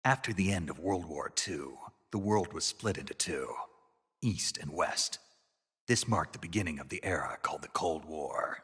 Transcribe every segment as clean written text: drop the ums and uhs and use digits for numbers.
After the end of World War II, the world was split into two, East and West. This marked the beginning of the era called the Cold War.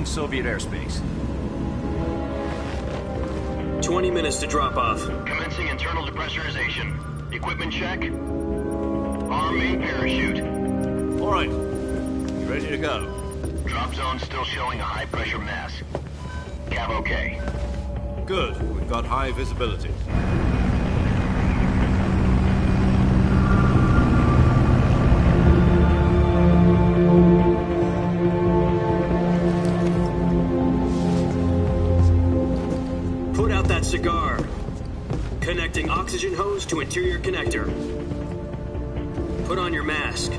Soviet airspace. 20 minutes to drop off. Commencing internal depressurization. Equipment check. Arm main parachute. All right. Ready to go. Drop zone still showing a high pressure mass. Cav okay. Good. We've got high visibility. Cigar. Connecting oxygen hose to interior connector. Put on your mask.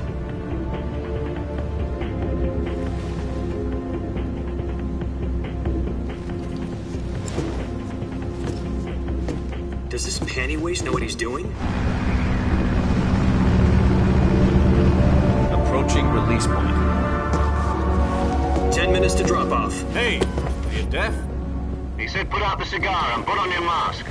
Does this panty waste know what he's doing? Approaching release point. 10 minutes to drop off. Hey, are you deaf? He said put out the cigar and put on your mask.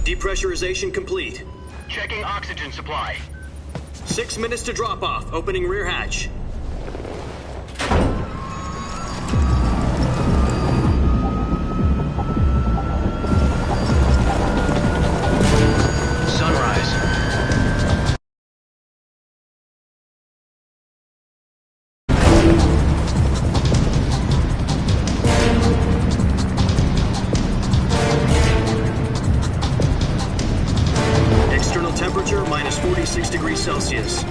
Depressurization complete. Checking oxygen supply. 6 minutes to drop off. Opening rear hatch. Temperature minus 46 degrees Celsius.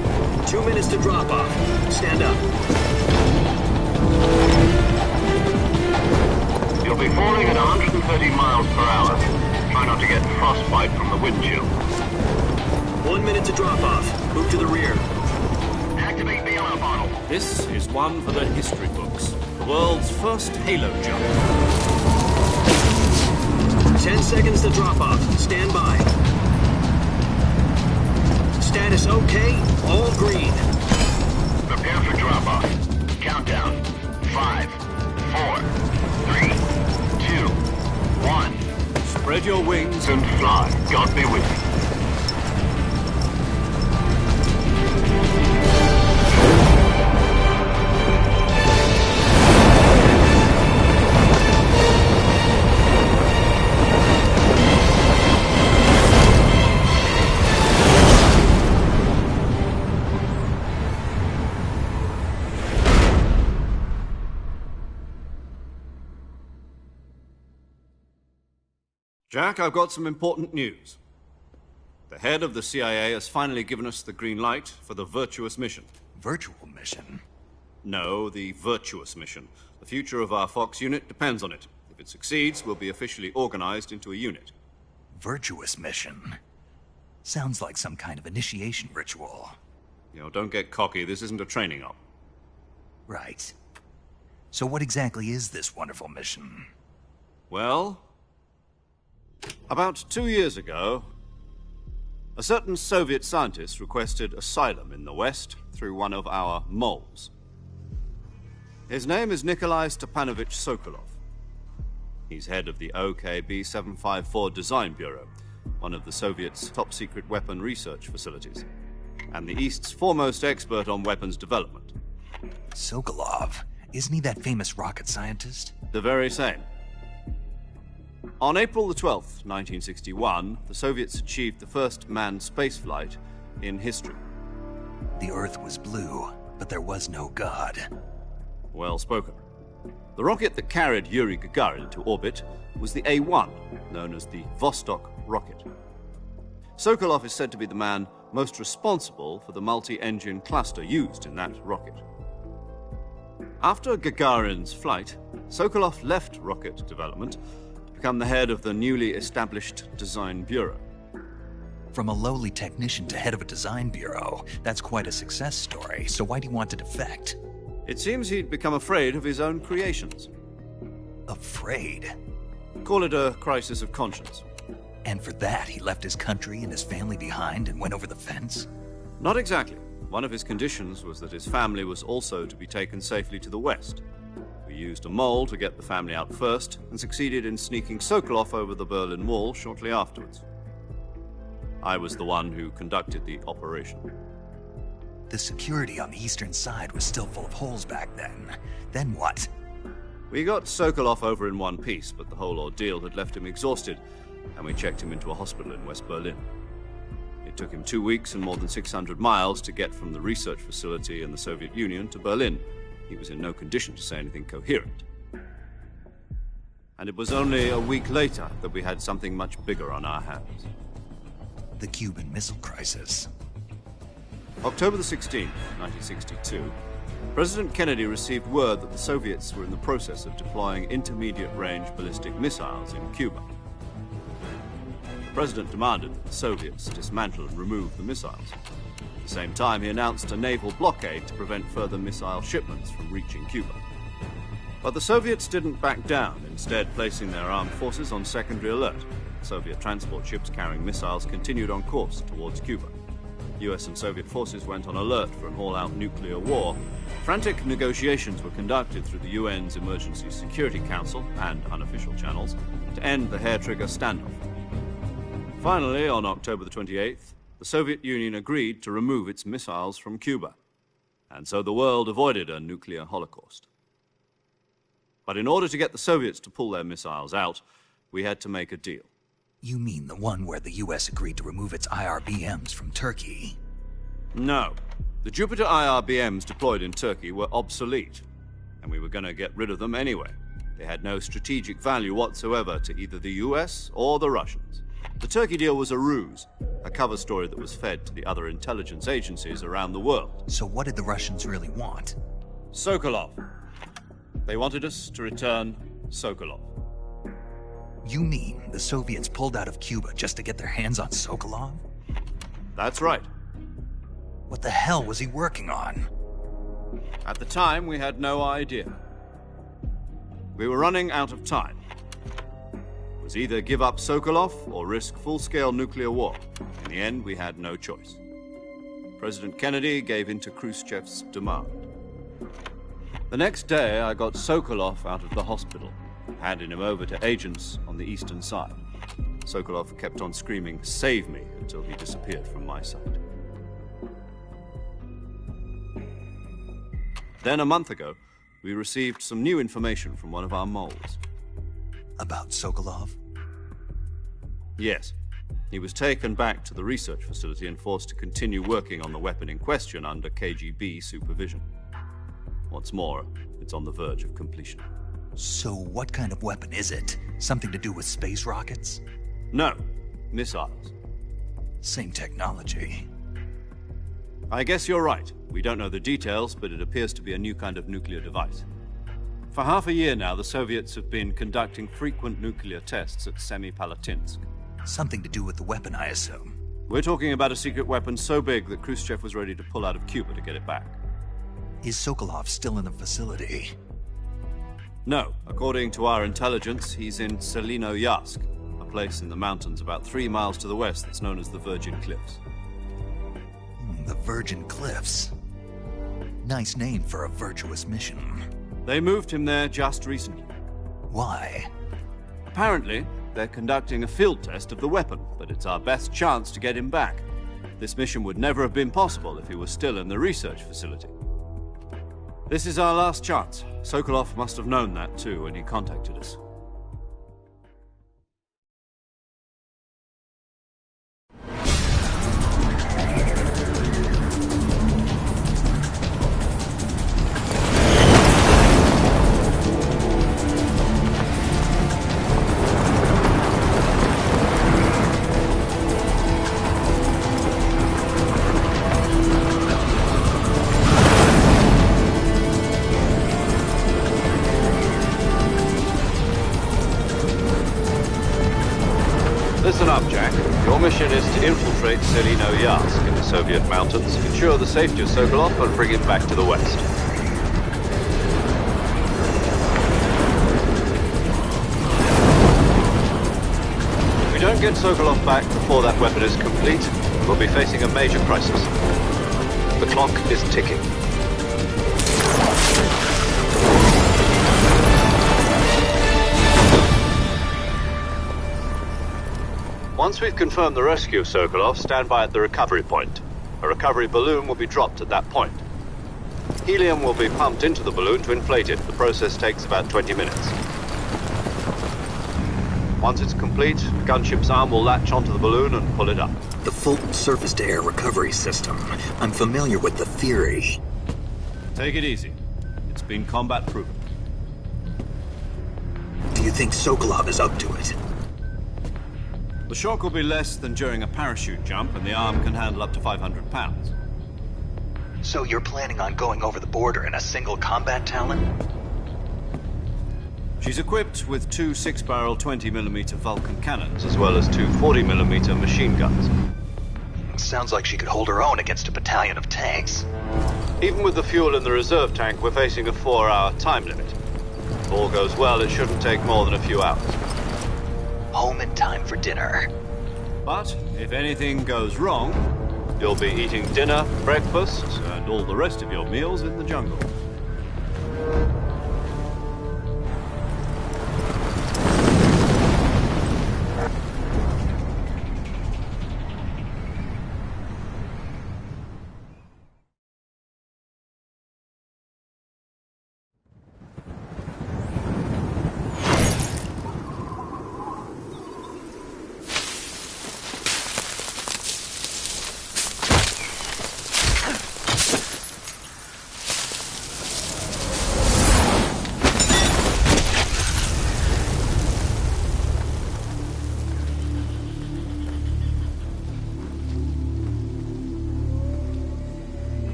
2 minutes to drop off. Stand up. You'll be falling at 130 miles per hour. Try not to get frostbite from the wind chill. 1 minute to drop off. Move to the rear. Activate bailout bottle. This is one for the history books. The world's first halo jump. 10 seconds to drop off. Stand by. Status okay, all green. Prepare for drop-off. Countdown. 5, 4, 3, 2, 1. Spread your wings And fly. God be with you. Jack, I've got some important news. The head of the CIA has finally given us the green light for the virtuous mission. Virtual mission? No, the virtuous mission. The future of our Fox unit depends on it. If it succeeds, we'll be officially organized into a unit. Virtuous mission? Sounds like some kind of initiation ritual. You know, don't get cocky. This isn't a training op. Right. So what exactly is this wonderful mission? Well, about 2 years ago, a certain Soviet scientist requested asylum in the West through one of our moles. His name is Nikolai Stepanovich Sokolov. He's head of the OKB 754 Design Bureau, one of the Soviets' top-secret weapon research facilities, and the East's foremost expert on weapons development. Sokolov? Isn't he that famous rocket scientist? The very same. On April the 12th, 1961, the Soviets achieved the first manned spaceflight in history. The Earth was blue, but there was no God. Well spoken. The rocket that carried Yuri Gagarin to orbit was the A-1, known as the Vostok rocket. Sokolov is said to be the man most responsible for the multi-engine cluster used in that rocket. After Gagarin's flight, Sokolov left rocket development to become the head of the newly established Design Bureau. From a lowly technician to head of a design bureau, that's quite a success story, so why'd he want to defect? It seems he'd become afraid of his own creations. Afraid? Call it a crisis of conscience. And for that, he left his country and his family behind and went over the fence? Not exactly. One of his conditions was that his family was also to be taken safely to the west. We used a mole to get the family out first and succeeded in sneaking Sokolov over the Berlin Wall shortly afterwards. I was the one who conducted the operation. The security on the eastern side was still full of holes back then. Then what? We got Sokolov over in one piece, but the whole ordeal had left him exhausted, and we checked him into a hospital in West Berlin. It took him 2 weeks and more than 600 miles to get from the research facility in the Soviet Union to Berlin. He was in no condition to say anything coherent. And it was only a week later that we had something much bigger on our hands. The Cuban Missile Crisis. October the 16th, 1962, President Kennedy received word that the Soviets were in the process of deploying intermediate-range ballistic missiles in Cuba. The President demanded that the Soviets dismantle and remove the missiles. At the same time, he announced a naval blockade to prevent further missile shipments from reaching Cuba. But the Soviets didn't back down, instead placing their armed forces on secondary alert. Soviet transport ships carrying missiles continued on course towards Cuba. US and Soviet forces went on alert for an all-out nuclear war. Frantic negotiations were conducted through the UN's Emergency Security Council and unofficial channels to end the hair-trigger standoff. Finally, on October the 28th, the Soviet Union agreed to remove its missiles from Cuba, and so the world avoided a nuclear holocaust. But in order to get the Soviets to pull their missiles out, we had to make a deal. You mean the one where the US agreed to remove its IRBMs from Turkey? No. The Jupiter IRBMs deployed in Turkey were obsolete, and we were going to get rid of them anyway. They had no strategic value whatsoever to either the US or the Russians. The Turkey deal was a ruse, a cover story that was fed to the other intelligence agencies around the world. So what did the Russians really want? Sokolov. They wanted us to return Sokolov. You mean the Soviets pulled out of Cuba just to get their hands on Sokolov? That's right. What the hell was he working on? At the time, we had no idea. We were running out of time. It was either give up Sokolov or risk full-scale nuclear war. In the end, we had no choice. President Kennedy gave in to Khrushchev's demand. The next day, I got Sokolov out of the hospital, handing him over to agents on the eastern side. Sokolov kept on screaming, "Save me," until he disappeared from my sight. Then, a month ago, we received some new information from one of our moles. About Sokolov? Yes. He was taken back to the research facility and forced to continue working on the weapon in question under KGB supervision. What's more, it's on the verge of completion. So what kind of weapon is it? Something to do with space rockets? No, missiles. Same technology. I guess you're right. We don't know the details, but it appears to be a new kind of nuclear device. For half a year now, the Soviets have been conducting frequent nuclear tests at Semipalatinsk. Something to do with the weapon, I assume. We're talking about a secret weapon so big that Khrushchev was ready to pull out of Cuba to get it back. Is Sokolov still in the facility? No. According to our intelligence, he's in Selinoyarsk, a place in the mountains about 3 miles to the west that's known as the Virgin Cliffs. The Virgin Cliffs. Nice name for a virtuous mission. They moved him there just recently. Why? Apparently, they're conducting a field test of the weapon, but it's our best chance to get him back. This mission would never have been possible if he was still in the research facility. This is our last chance. Sokolov must have known that too when he contacted us. Your mission is to infiltrate Selino-Yarsk in the Soviet mountains, ensure the safety of Sokolov, and bring him back to the west. If we don't get Sokolov back before that weapon is complete, we'll be facing a major crisis. The clock is ticking. Once we've confirmed the rescue of Sokolov, stand by at the recovery point. A recovery balloon will be dropped at that point. Helium will be pumped into the balloon to inflate it. The process takes about 20 minutes. Once it's complete, the gunship's arm will latch onto the balloon and pull it up. The Fulton surface-to-air recovery system. I'm familiar with the theory. Take it easy. It's been combat-proven. Do you think Sokolov is up to it? The shock will be less than during a parachute jump, and the arm can handle up to 500 pounds. So you're planning on going over the border in a single combat Talon? She's equipped with two 6-barrel 20mm Vulcan cannons, as well as two 40mm machine guns. Sounds like she could hold her own against a battalion of tanks. Even with the fuel in the reserve tank, we're facing a 4-hour time limit. If all goes well, it shouldn't take more than a few hours. Home in time for dinner. But if anything goes wrong, you'll be eating dinner, breakfast, and all the rest of your meals in the jungle.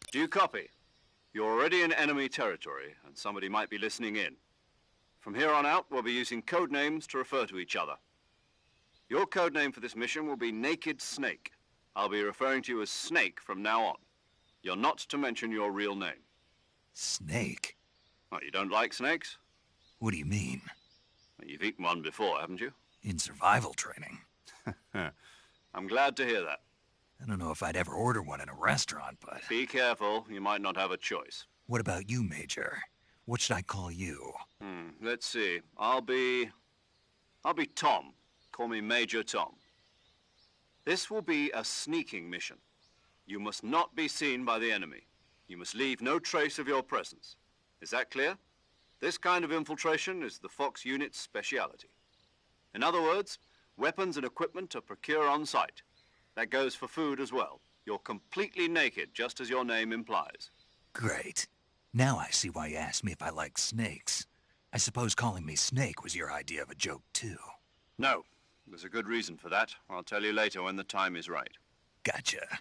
Do you copy? You're already in enemy territory, and somebody might be listening in. From here on out, we'll be using code names to refer to each other. Your code name for this mission will be Naked Snake. I'll be referring to you as Snake from now on. You're not to mention your real name. Snake? Oh, you don't like snakes? What do you mean? Well, you've eaten one before, haven't you? In survival training. I'm glad to hear that. I don't know if I'd ever order one in a restaurant, but... Be careful, you might not have a choice. What about you, Major? What should I call you? Let's see. I'll be Tom. Call me Major Tom. This will be a sneaking mission. You must not be seen by the enemy. You must leave no trace of your presence. Is that clear? This kind of infiltration is the Fox unit's speciality. In other words, weapons and equipment are procured on site. That goes for food as well. You're completely naked, just as your name implies. Great. Now I see why you asked me if I like snakes. I suppose calling me Snake was your idea of a joke, too. No. There's a good reason for that. I'll tell you later when the time is right. Gotcha.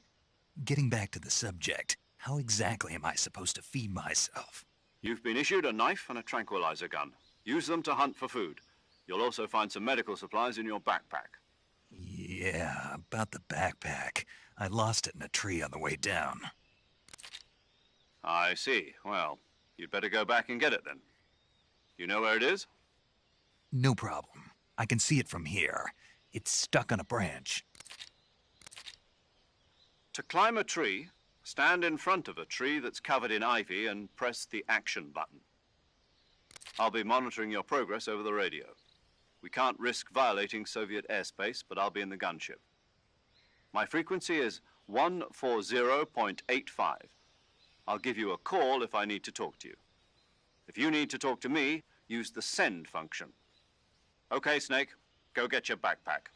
Getting back to the subject, how exactly am I supposed to feed myself? You've been issued a knife and a tranquilizer gun. Use them to hunt for food. You'll also find some medical supplies in your backpack. Yeah, about the backpack. I lost it in a tree on the way down. I see. Well, you'd better go back and get it then. You know where it is? No problem. I can see it from here. It's stuck on a branch. To climb a tree, stand in front of a tree that's covered in ivy and press the action button. I'll be monitoring your progress over the radio. We can't risk violating Soviet airspace, but I'll be in the gunship. My frequency is 140.85. I'll give you a call if I need to talk to you. If you need to talk to me, use the send function. Okay, Snake, go get your backpack.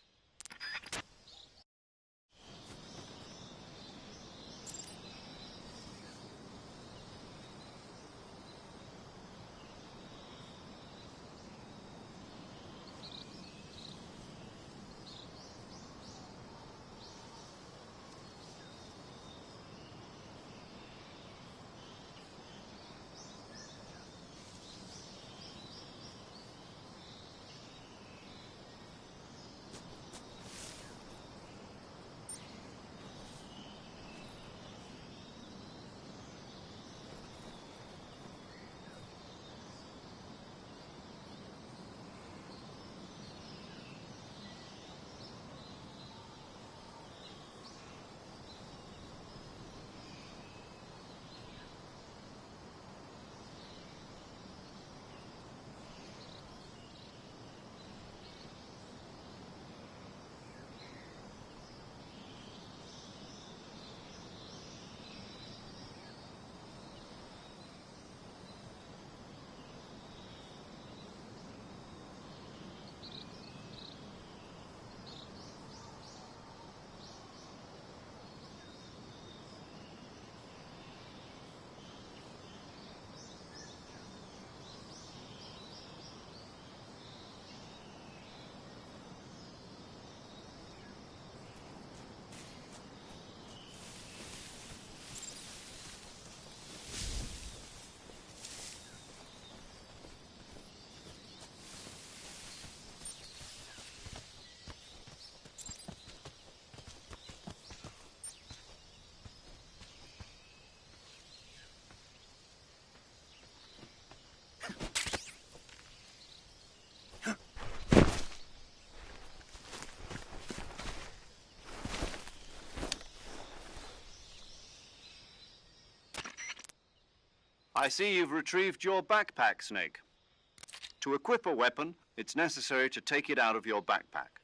I see you've retrieved your backpack, Snake. To equip a weapon, it's necessary to take it out of your backpack.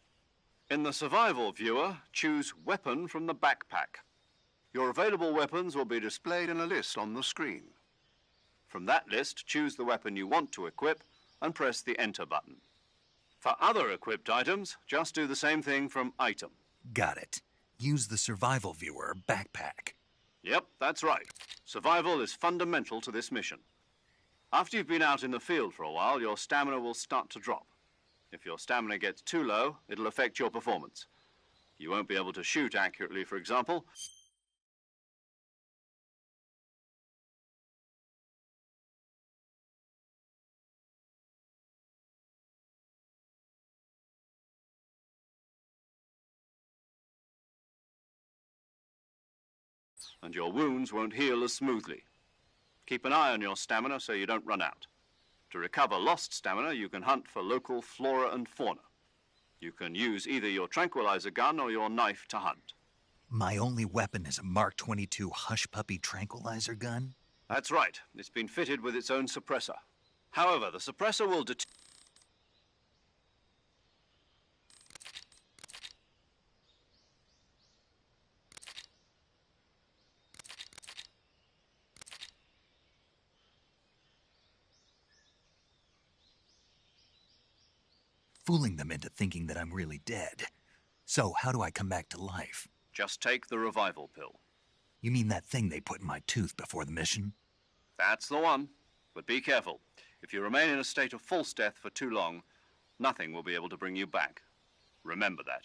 In the survival viewer, choose Weapon from the backpack. Your available weapons will be displayed in a list on the screen. From that list, choose the weapon you want to equip and press the Enter button. For other equipped items, just do the same thing from Item. Got it. Use the survival viewer backpack. Yep, that's right. Survival is fundamental to this mission. After you've been out in the field for a while, your stamina will start to drop. If your stamina gets too low, it'll affect your performance. You won't be able to shoot accurately, for example. And your wounds won't heal as smoothly. Keep an eye on your stamina so you don't run out. To recover lost stamina, you can hunt for local flora and fauna. You can use either your tranquilizer gun or your knife to hunt. My only weapon is a Mark 22 Hush Puppy tranquilizer gun? That's right. It's been fitted with its own suppressor. However, the suppressor will Fooling them into thinking that I'm really dead. So, how do I come back to life? just take the revival pill. You mean that thing they put in my tooth before the mission? That's the one. But be careful. If you remain in a state of false death for too long, nothing will be able to bring you back. Remember that.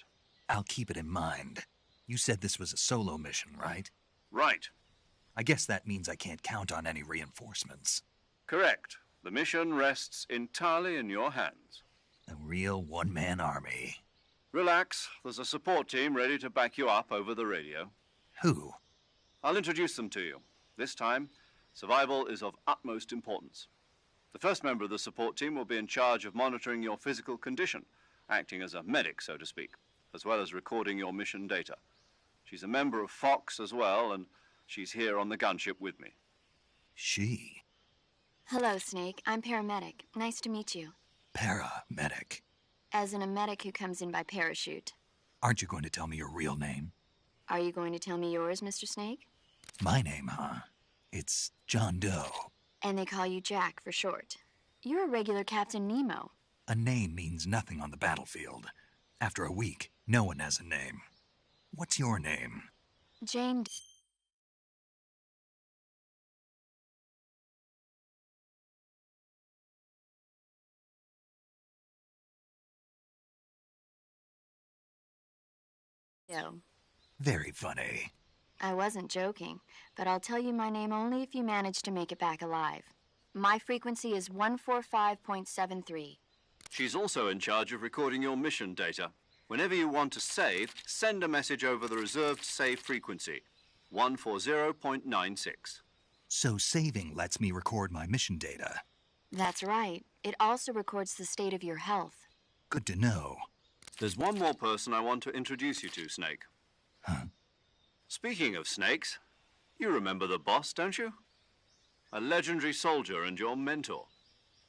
I'll keep it in mind. You said this was a solo mission, right? Right. I guess that means I can't count on any reinforcements. Correct. The mission rests entirely in your hands. A real one-man army. Relax. There's a support team ready to back you up over the radio. Who? I'll introduce them to you. This time, survival is of utmost importance. The first member of the support team will be in charge of monitoring your physical condition, acting as a medic, so to speak, as well as recording your mission data. She's a member of Fox as well, and she's here on the gunship with me. She? Hello, Snake. I'm paramedic. Nice to meet you. Paramedic. As in a medic who comes in by parachute. Aren't you going to tell me your real name? Are you going to tell me yours, Mr. Snake? My name, huh? It's John Doe. And they call you Jack for short. You're a regular Captain Nemo. A name means nothing on the battlefield. After a week, no one has a name. What's your name? Jane Doe. Very funny. I wasn't joking, but I'll tell you my name only if you manage to make it back alive. My frequency is 145.73. She's also in charge of recording your mission data. Whenever you want to save, send a message over the reserved save frequency, 140.96. So saving lets me record my mission data. That's right. It also records the state of your health. Good to know. There's one more person I want to introduce you to, Snake. Huh? Speaking of snakes, you remember the boss, don't you? A legendary soldier and your mentor.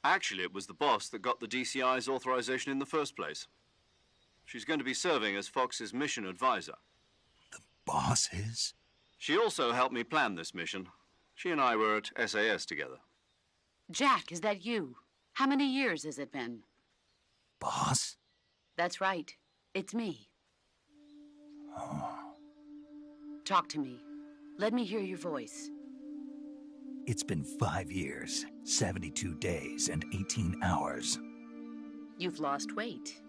Actually, it was the boss that got the DCI's authorization in the first place. She's going to be serving as Fox's mission advisor. The boss is? She also helped me plan this mission. She and I were at SAS together. Jack, is that you? How many years has it been? Boss? That's right. It's me. Oh. Talk to me. Let me hear your voice. It's been 5 years, 72 days, and 18 hours. You've lost weight.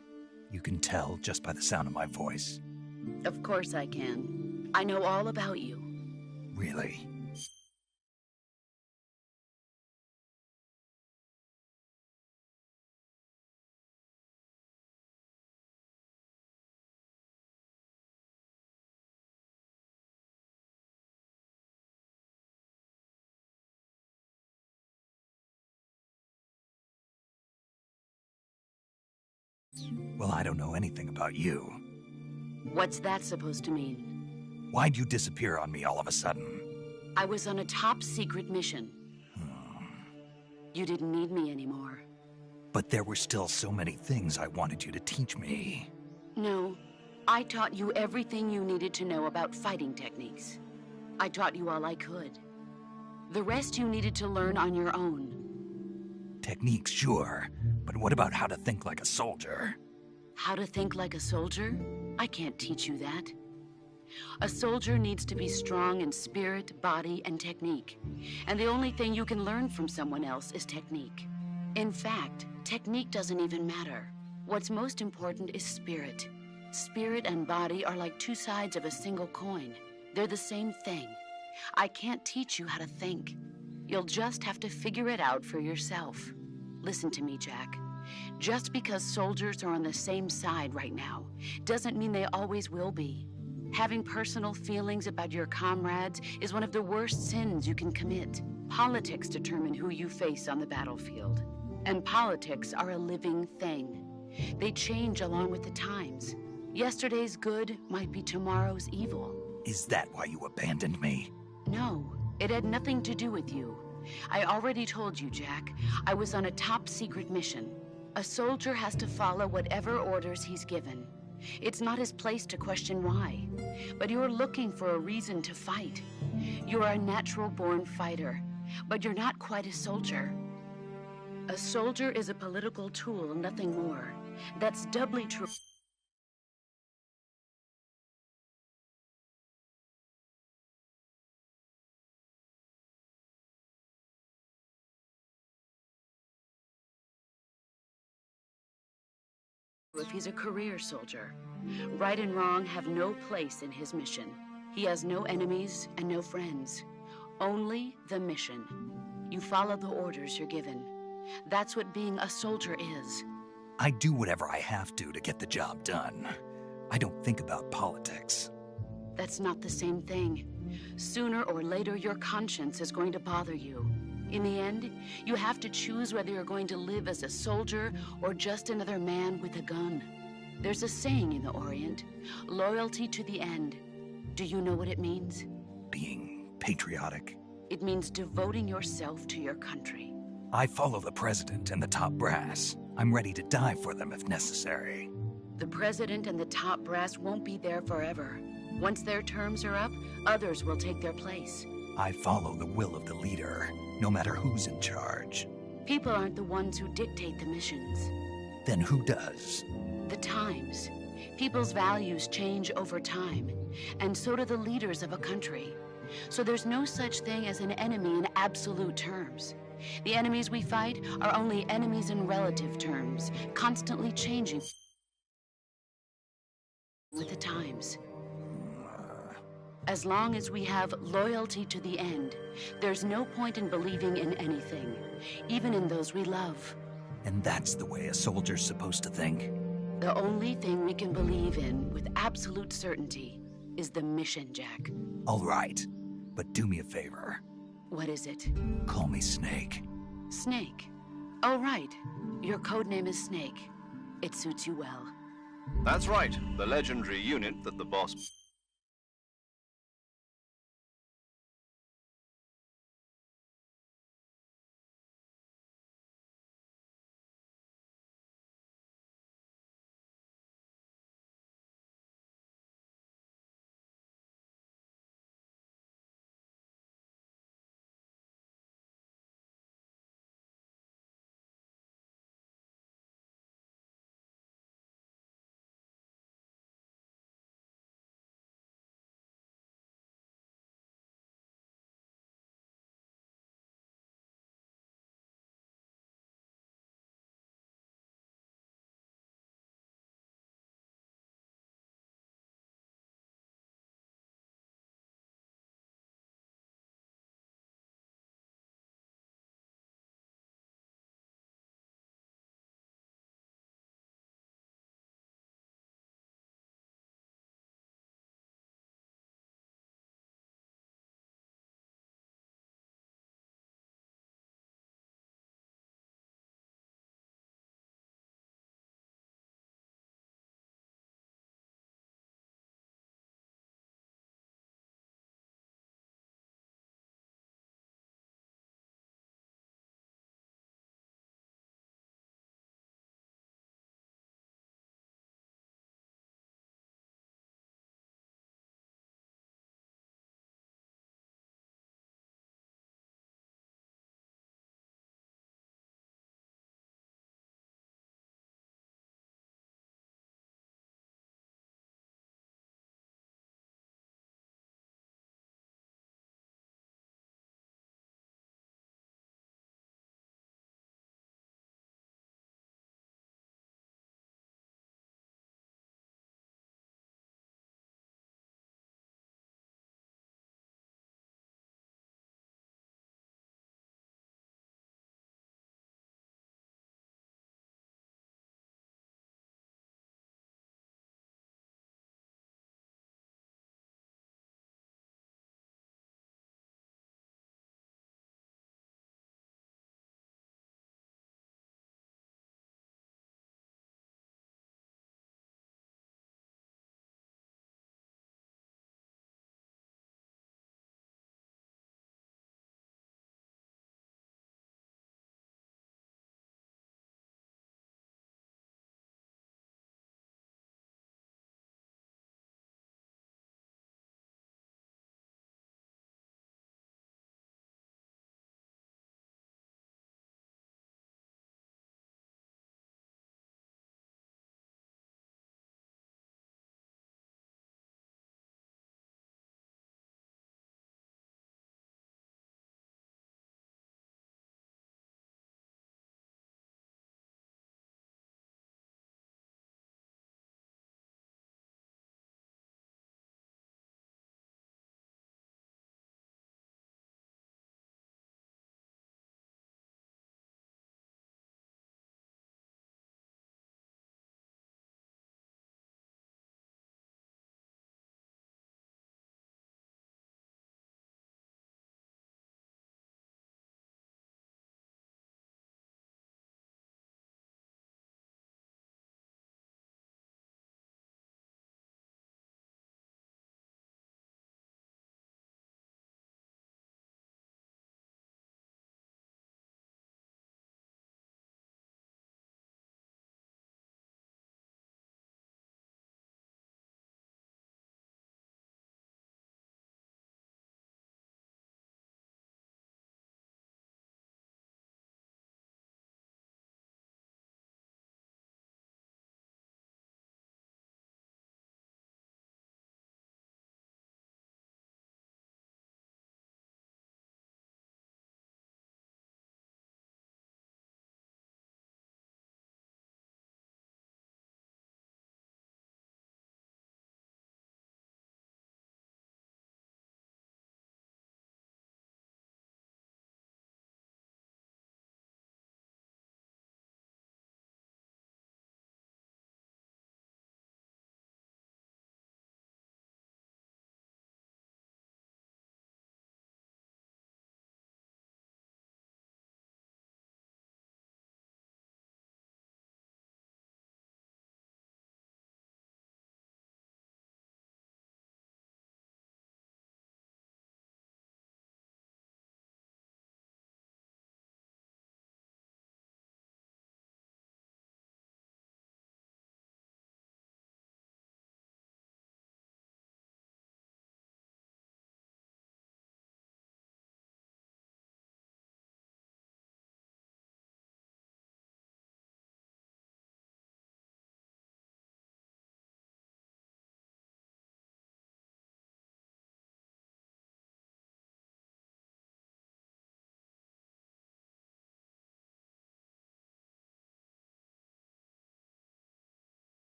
You can tell just by the sound of my voice. Of course I can. I know all about you. Really? Well, I don't know anything about you. What's that supposed to mean? Why'd you disappear on me all of a sudden? I was on a top-secret mission. You didn't need me anymore. But there were still so many things I wanted you to teach me. No, I taught you everything you needed to know about fighting techniques. I taught you all I could. The rest you needed to learn on your own. Techniques, sure. But what about how to think like a soldier? How to think like a soldier? I can't teach you that. A soldier needs to be strong in spirit, body, and technique. And the only thing you can learn from someone else is technique. In fact, technique doesn't even matter. What's most important is spirit. Spirit and body are like two sides of a single coin. They're the same thing. I can't teach you how to think. You'll just have to figure it out for yourself. Listen to me, Jack. Just because soldiers are on the same side right now doesn't mean they always will be. Having personal feelings about your comrades is one of the worst sins you can commit. Politics determine who you face on the battlefield. And politics are a living thing. They change along with the times. Yesterday's good might be tomorrow's evil. Is that why you abandoned me? No, it had nothing to do with you. I already told you, Jack. I was on a top-secret mission. A soldier has to follow whatever orders he's given. It's not his place to question why. But you're looking for a reason to fight. You're a natural-born fighter, but you're not quite a soldier. A soldier is a political tool, nothing more. That's doubly true. If he's a career soldier. Right and wrong have no place in his mission. He has no enemies and no friends. Only the mission. You follow the orders you're given. That's what being a soldier is. I do whatever I have to get the job done. I don't think about politics. That's not the same thing. Sooner or later, your conscience is going to bother you. In the end, you have to choose whether you're going to live as a soldier or just another man with a gun. There's a saying in the Orient, loyalty to the end. Do you know what it means? Being patriotic. It means devoting yourself to your country. I follow the president and the top brass. I'm ready to die for them if necessary. The president and the top brass won't be there forever. Once their terms are up, others will take their place. I follow the will of the leader, no matter who's in charge. People aren't the ones who dictate the missions. Then who does? The times. People's values change over time, and so do the leaders of a country. So there's no such thing as an enemy in absolute terms. The enemies we fight are only enemies in relative terms, constantly changing with the times. As long as we have loyalty to the end, there's no point in believing in anything, even in those we love. And that's the way a soldier's supposed to think? The only thing we can believe in with absolute certainty is the mission, Jack. All right, but do me a favor. What is it? Call me Snake. Snake. Oh, right. Your codename is Snake. It suits you well. That's right, the legendary unit that the boss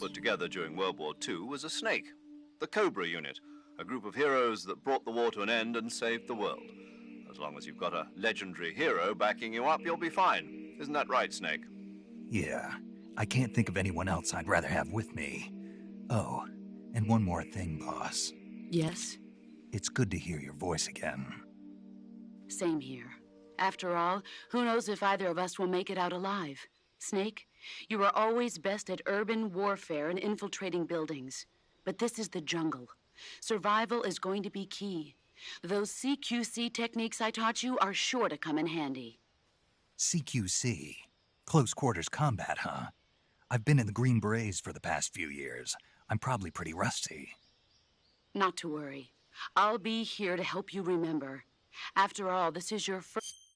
put together during World War II was a snake, the Cobra Unit, a group of heroes that brought the war to an end and saved the world. As long as you've got a legendary hero backing you up, you'll be fine. Isn't that right, Snake? Yeah, I can't think of anyone else I'd rather have with me. Oh, and one more thing, boss. Yes? It's good to hear your voice again. Same here. After all, who knows if either of us will make it out alive? Snake, you are always best at urban warfare and infiltrating buildings. But this is the jungle. Survival is going to be key. Those CQC techniques I taught you are sure to come in handy. CQC? Close quarters combat, huh? I've been in the Green Berets for the past few years. I'm probably pretty rusty. Not to worry. I'll be here to help you remember. After all, this is your first...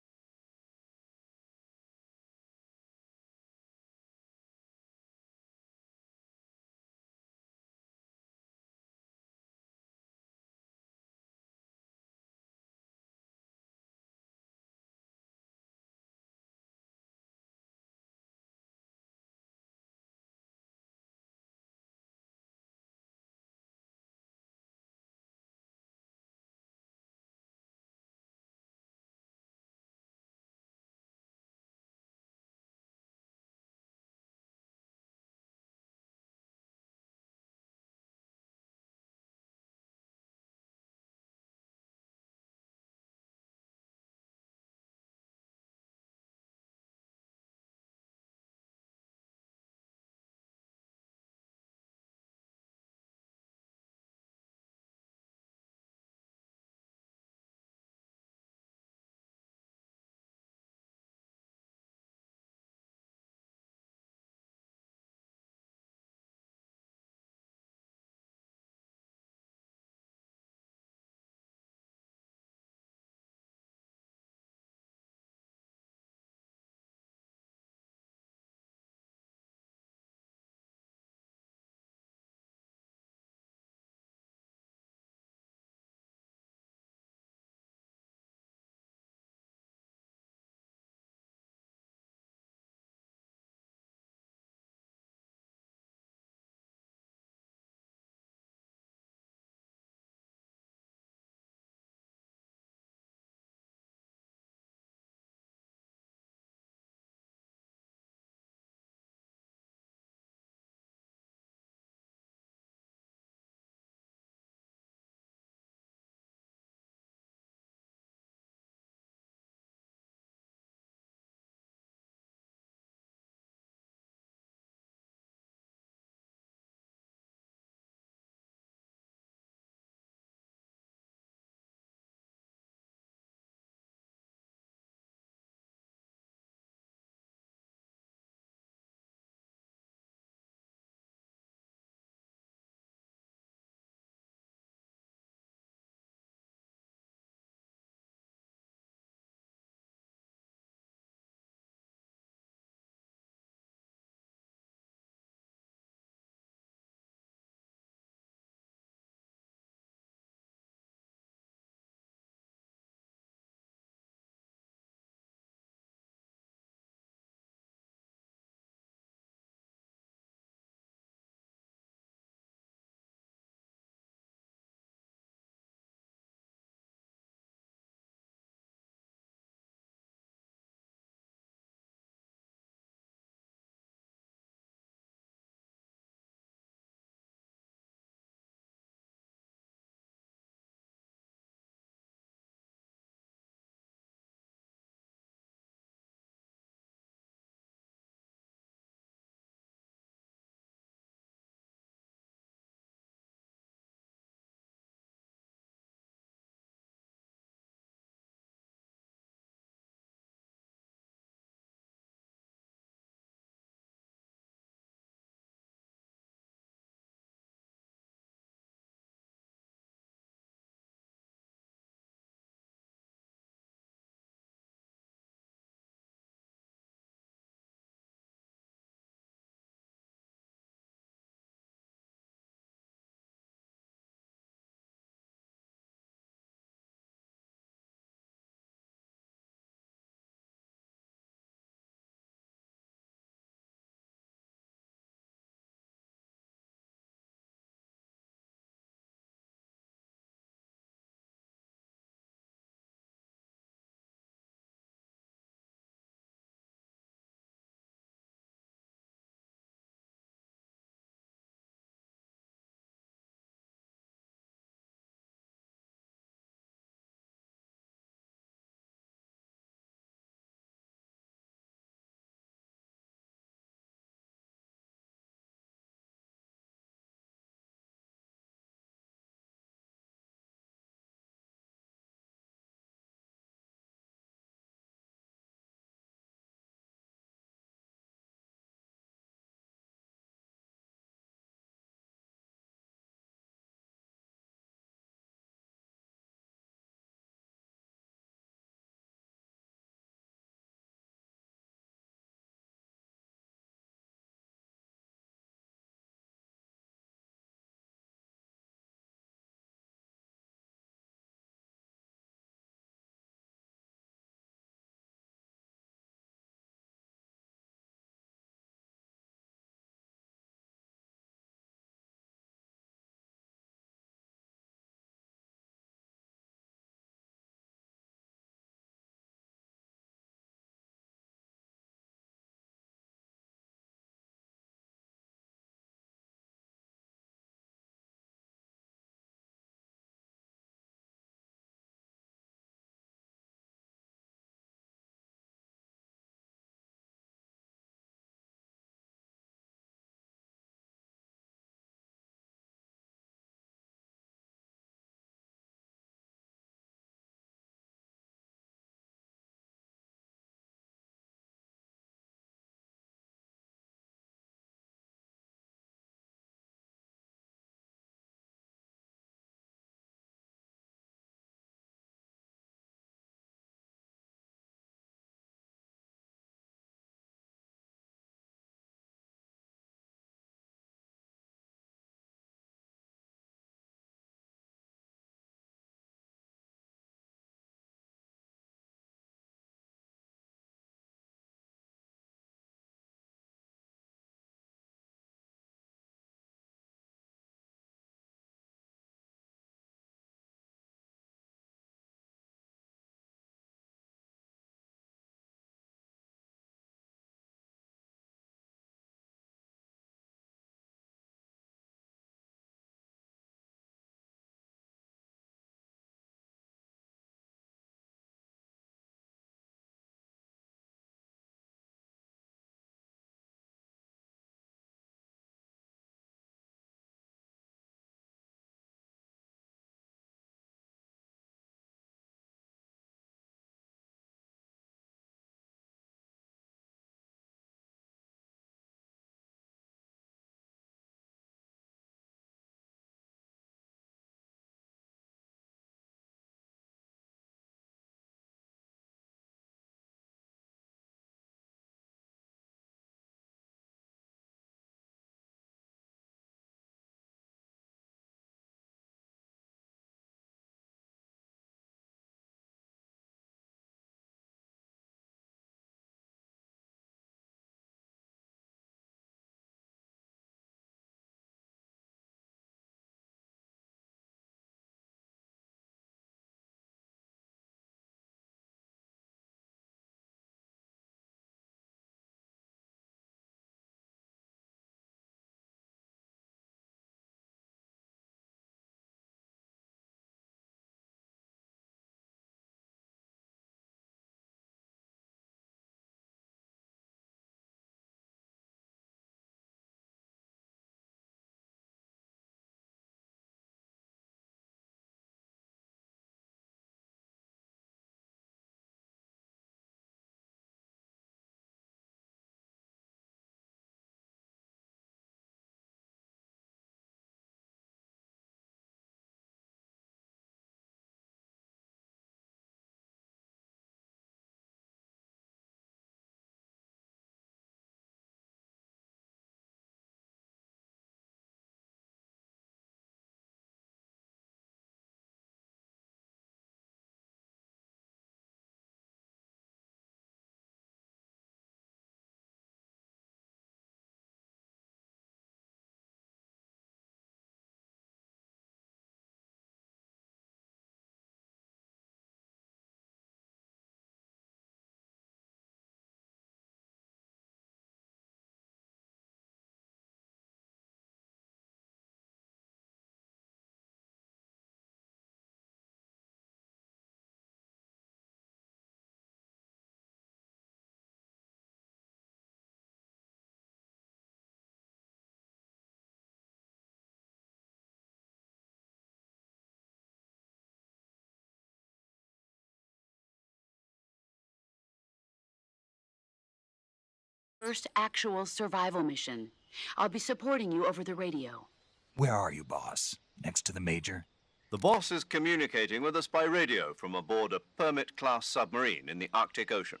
First actual survival mission. I'll be supporting you over the radio. Where are you, boss? Next to the Major? The boss is communicating with us by radio from aboard a Permit-class submarine in the Arctic Ocean.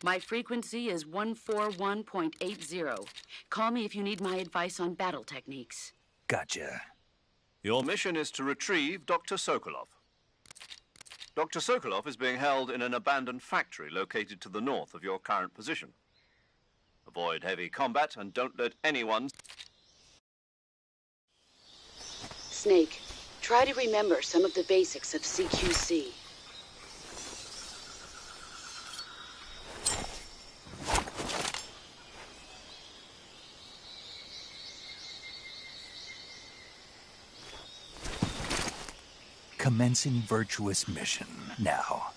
My frequency is 141.80. Call me if you need my advice on battle techniques. Gotcha. Your mission is to retrieve Dr. Sokolov. Dr. Sokolov is being held in an abandoned factory located to the north of your current position. Avoid heavy combat and don't let anyone... Snake, try to remember some of the basics of CQC. Commencing virtuous mission now.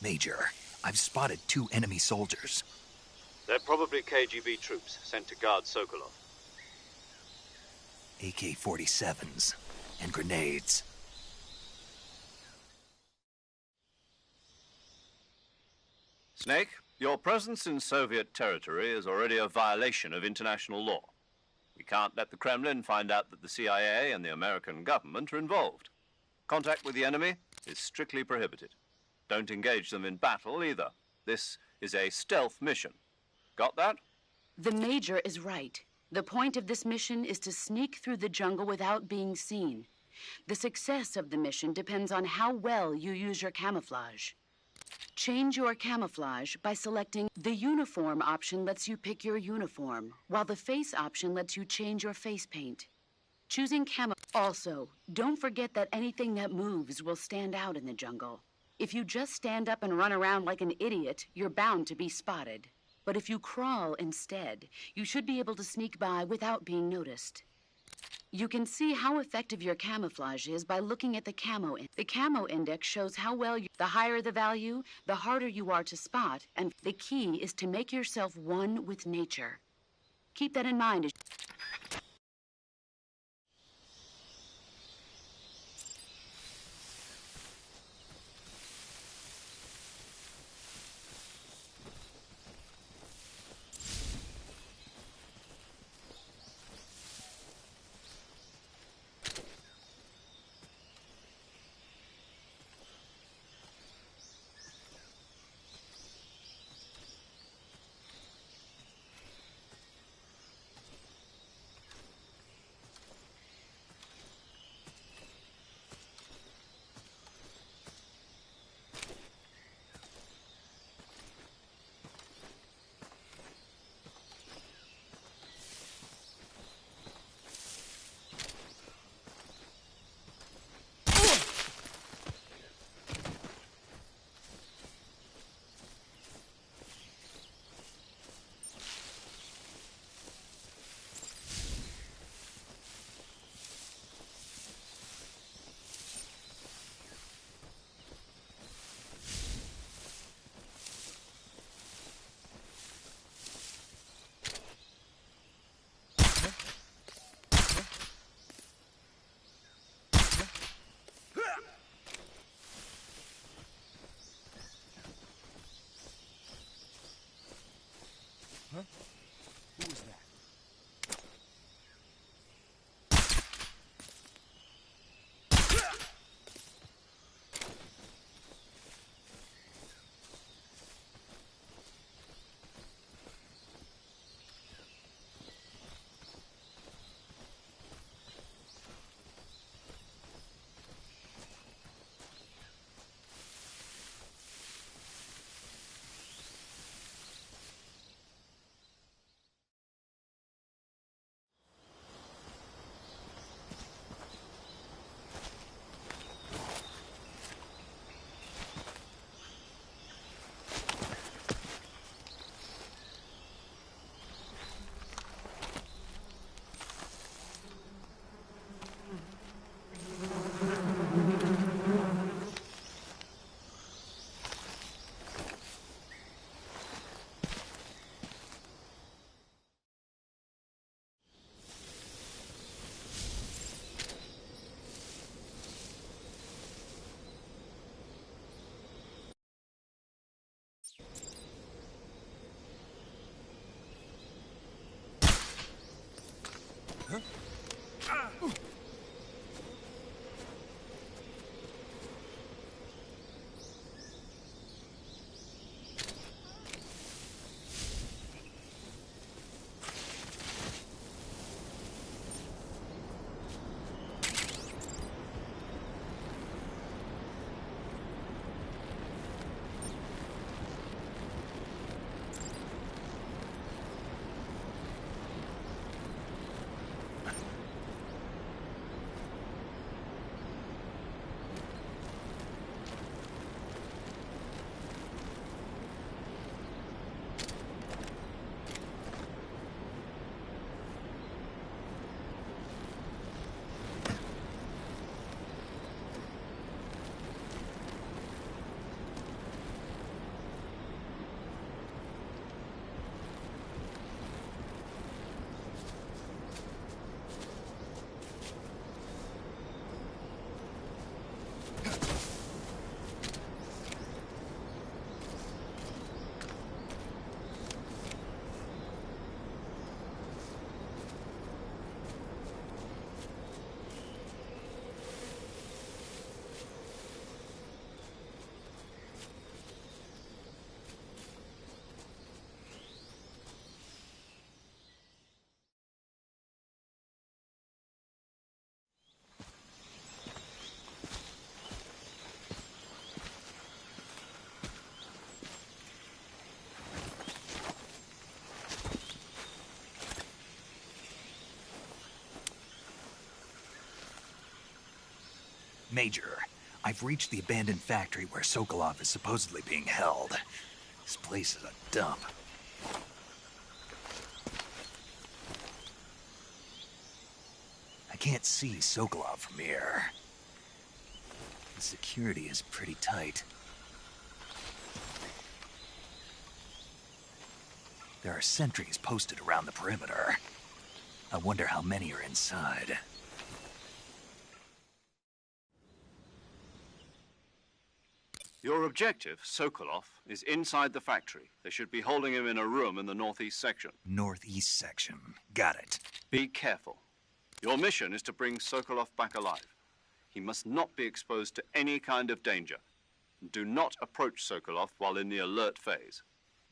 Major, I've spotted 2 enemy soldiers. They're probably KGB troops sent to guard Sokolov. AK-47s and grenades. Snake, your presence in Soviet territory is already a violation of international law. We can't let the Kremlin find out that the CIA and the American government are involved. Contact with the enemy is strictly prohibited. Don't engage them in battle either. This is a stealth mission. Got that? The Major is right. The point of this mission is to sneak through the jungle without being seen. The success of the mission depends on how well you use your camouflage. Change your camouflage by selecting the uniform option lets you pick your uniform, while the face option lets you change your face paint. Choosing camo. Also, don't forget that anything that moves will stand out in the jungle. If you just stand up and run around like an idiot, you're bound to be spotted. But if you crawl instead, you should be able to sneak by without being noticed. You can see how effective your camouflage is by looking at the camo. The camo index shows how well the higher the value, the harder you are to spot, and the key is to make yourself one with nature. Keep that in mind. Major, I've reached the abandoned factory where Sokolov is supposedly being held. This place is a dump. I can't see Sokolov from here. The security is pretty tight. There are sentries posted around the perimeter. I wonder how many are inside. Your objective, Sokolov, is inside the factory. They should be holding him in a room in the northeast section. Northeast section. Got it. Be careful. Your mission is to bring Sokolov back alive. He must not be exposed to any kind of danger. Do not approach Sokolov while in the alert phase.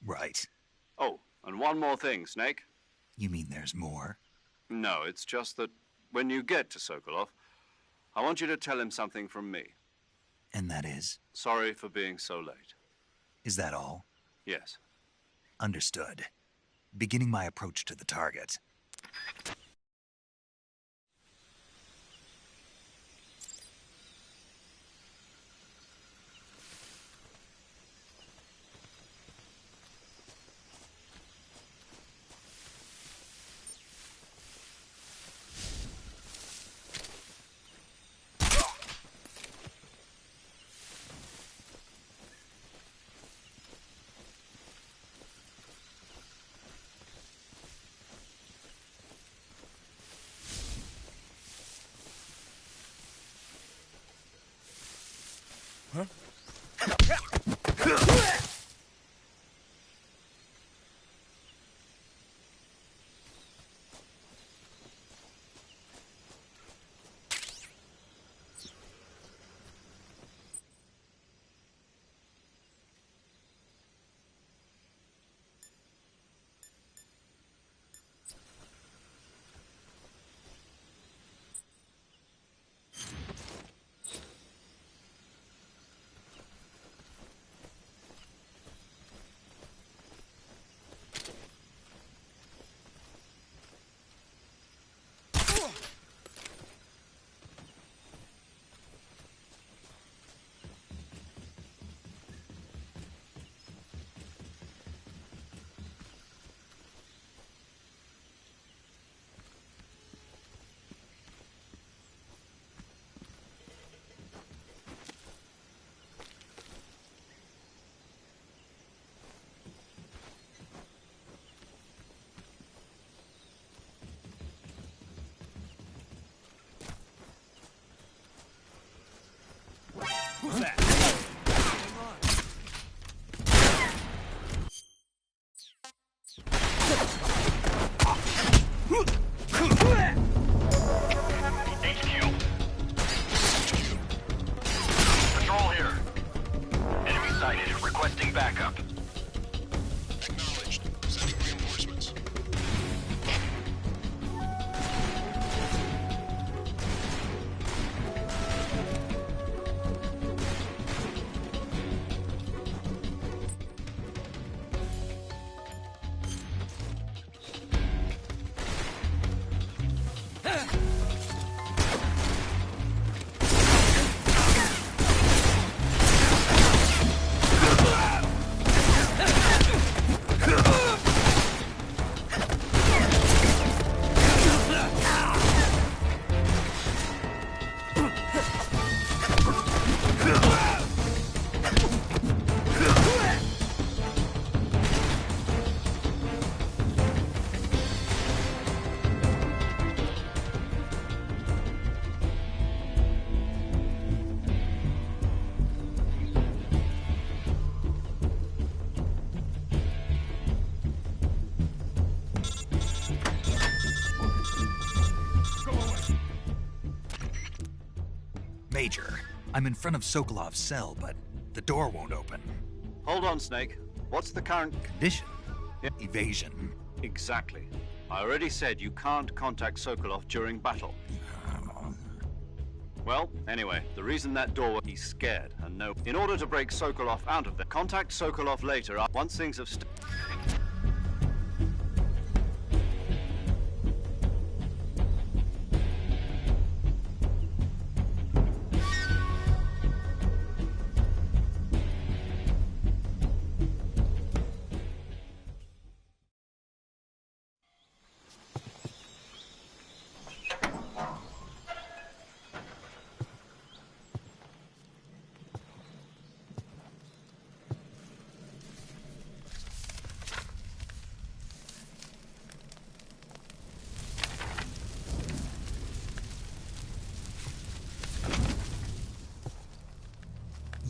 Right. Oh, and one more thing, Snake. You mean there's more? No, it's just that when you get to Sokolov, I want you to tell him something from me. And that is? Sorry for being so late. Is that all? Yes. Understood. Beginning my approach to the target. Who's that? HQ. Patrol here. Enemy sighted. Requesting backup. Acknowledged. Sending reinforcements. Major, I'm in front of Sokolov's cell, but the door won't open. Hold on, Snake. What's the current Condition? Yeah. Evasion. Exactly. I already said you can't contact Sokolov during battle. Well, anyway, the reason that door, he's scared, and no. In order to break Sokolov out of there, contact Sokolov later, once things have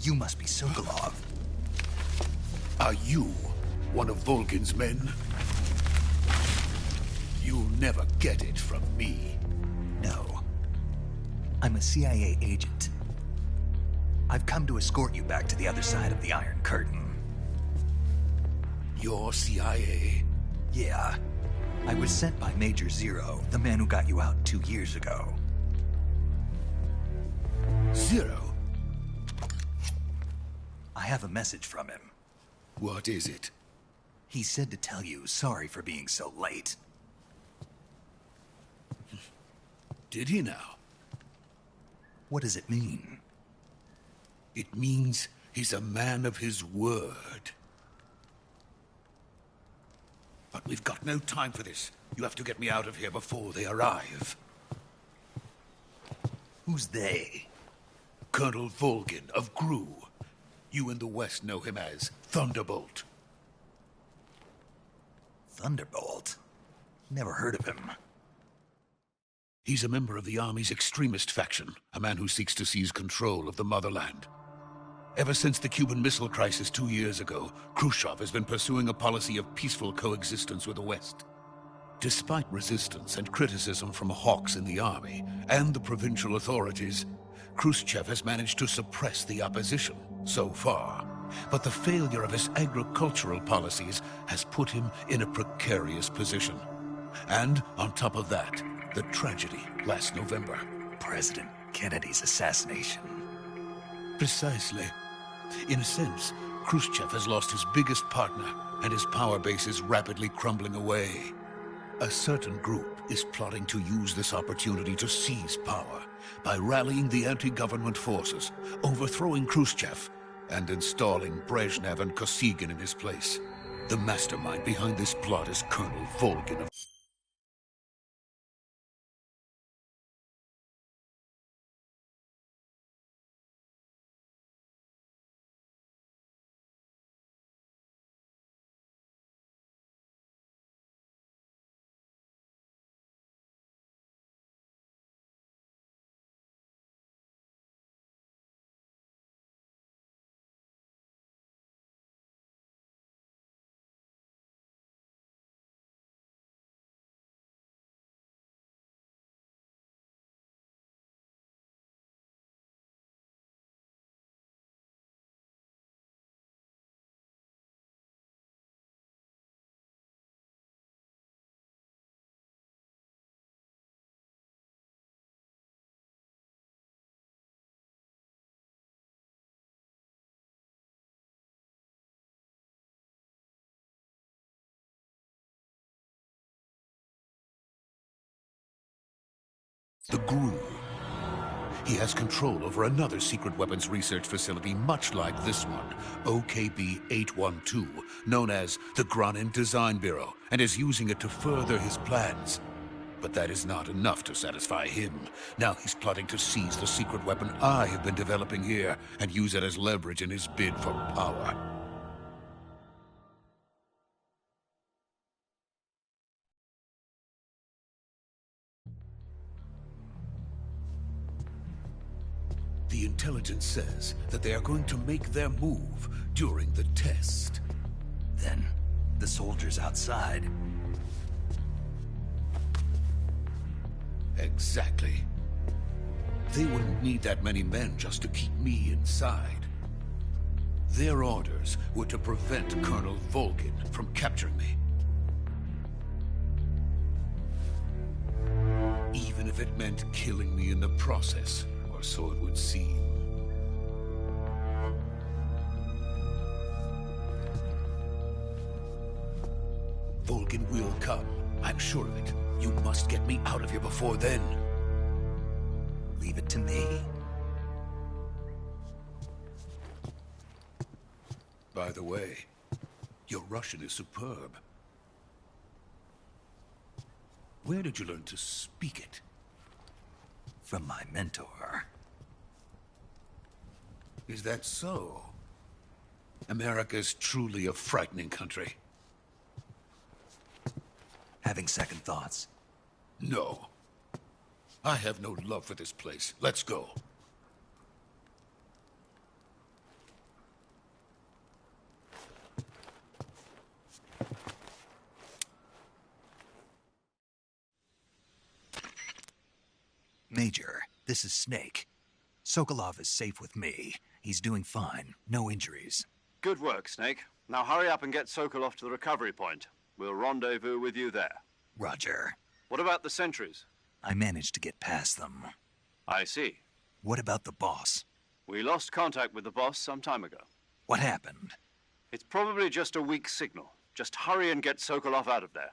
You must be Sokolov. Are you one of Volgin's men? You'll never get it from me. No. I'm a CIA agent. I've come to escort you back to the other side of the Iron Curtain. You're CIA? Yeah. I was sent by Major Zero, the man who got you out 2 years ago. Zero? I have a message from him. What is it? He said to tell you sorry for being so late. Did he now? What does it mean? It means he's a man of his word. But we've got no time for this. You have to get me out of here before they arrive. Who's they? Colonel Volgin of GRU. You in the West know him as Thunderbolt. Thunderbolt? Never heard of him. He's a member of the Army's extremist faction, a man who seeks to seize control of the motherland. Ever since the Cuban Missile Crisis 2 years ago, Khrushchev has been pursuing a policy of peaceful coexistence with the West. Despite resistance and criticism from hawks in the army and the provincial authorities, Khrushchev has managed to suppress the opposition so far. But the failure of his agricultural policies has put him in a precarious position. And on top of that, the tragedy last November. President Kennedy's assassination. Precisely. In a sense, Khrushchev has lost his biggest partner, and his power base is rapidly crumbling away. A certain group is plotting to use this opportunity to seize power by rallying the anti-government forces, overthrowing Khrushchev, and installing Brezhnev and Kosygin in his place. The mastermind behind this plot is Colonel Volgin of... The GRU. He has control over another secret weapons research facility much like this one, OKB-812, known as the Granin Design Bureau, and is using it to further his plans. But that is not enough to satisfy him. Now he's plotting to seize the secret weapon I have been developing here and use it as leverage in his bid for power. The intelligence says that they are going to make their move during the test. Then, the soldiers outside. Exactly. They wouldn't need that many men just to keep me inside. Their orders were to prevent Colonel Volgin from capturing me. Even if it meant killing me in the process. So it would seem. Volgin will come. I'm sure of it. You must get me out of here before then. Leave it to me. By the way, your Russian is superb. Where did you learn to speak it? From my mentor. Is that so? America's truly a frightening country. Having second thoughts? No. I have no love for this place. Let's go. Major, this is Snake. Sokolov is safe with me. He's doing fine. No injuries. Good work, Snake. Now hurry up and get Sokolov to the recovery point. We'll rendezvous with you there. Roger. What about the sentries? I managed to get past them. I see. What about the boss? We lost contact with the boss some time ago. What happened? It's probably just a weak signal. Just hurry and get Sokolov out of there.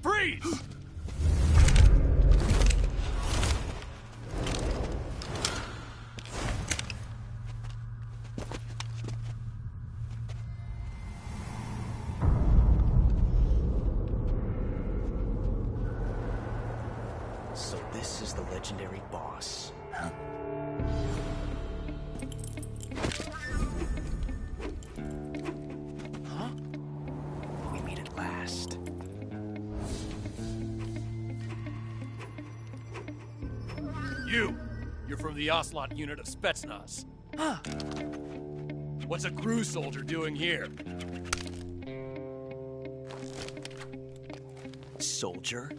Freeze! So this is the legendary boss. Huh? Huh? We meet at last. You're from the Ocelot unit of Spetsnaz. Huh. What's a crew soldier doing here? Soldier?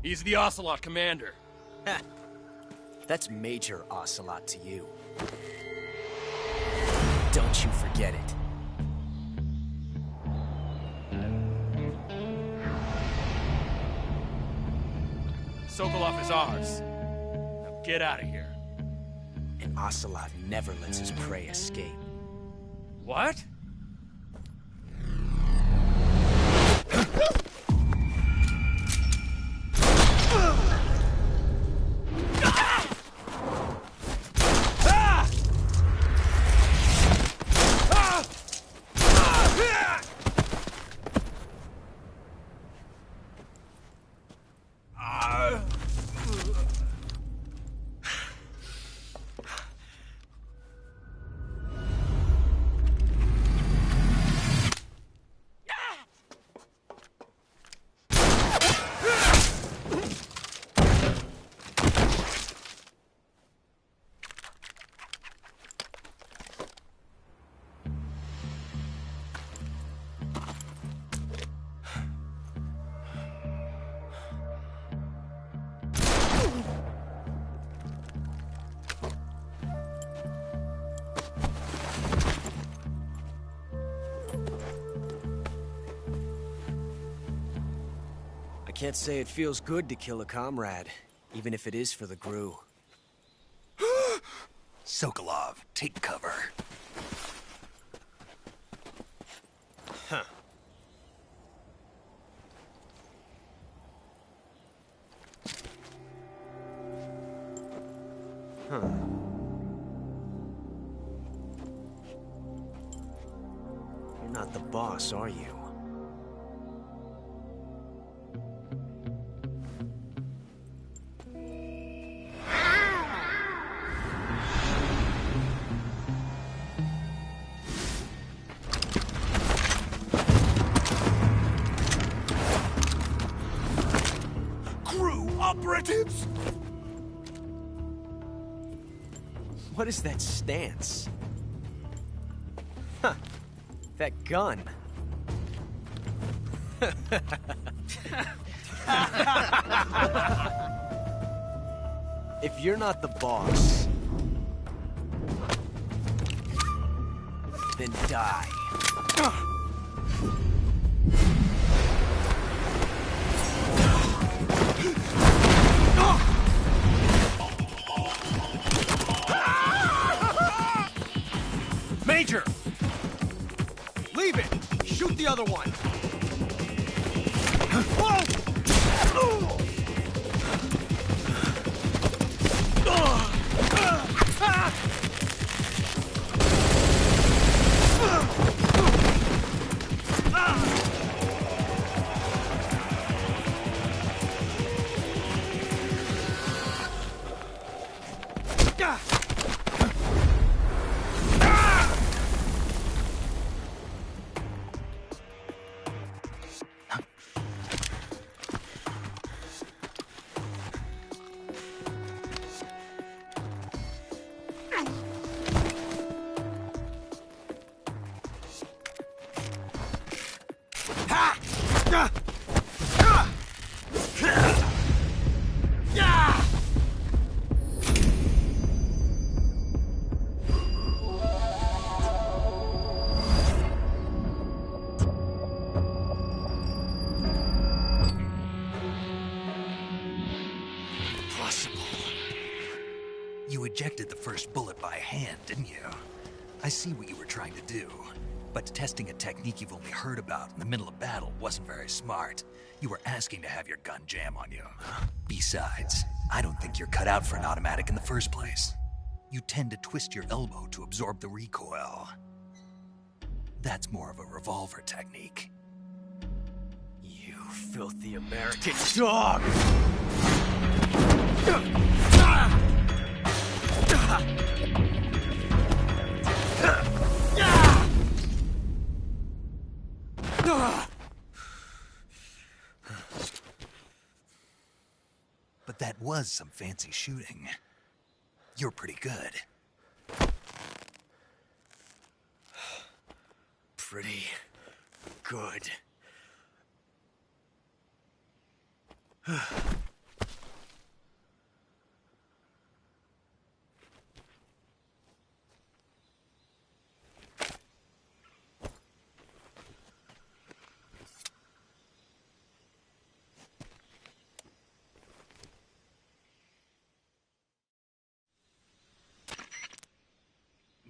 He's the Ocelot commander. Heh. That's Major Ocelot to you. Don't you forget it. Sokolov is ours. Now get out of here. And Ocelot never lets his prey escape. What? I can't say it feels good to kill a comrade, even if it is for the GRU. Sokolov, take cover. Huh. Huh. You're not the boss, are you? Operatives! What is that stance? Huh. That gun. If you're not the boss, then die. Major! Leave it! Shoot the other one! You ejected the first bullet by hand, didn't you? I see what you were trying to do. But testing a technique you've only heard about in the middle of battle wasn't very smart. You were asking to have your gun jam on you. Besides, I don't think you're cut out for an automatic in the first place. You tend to twist your elbow to absorb the recoil. That's more of a revolver technique. You filthy American dog! But that was some fancy shooting. You're pretty good. Pretty good.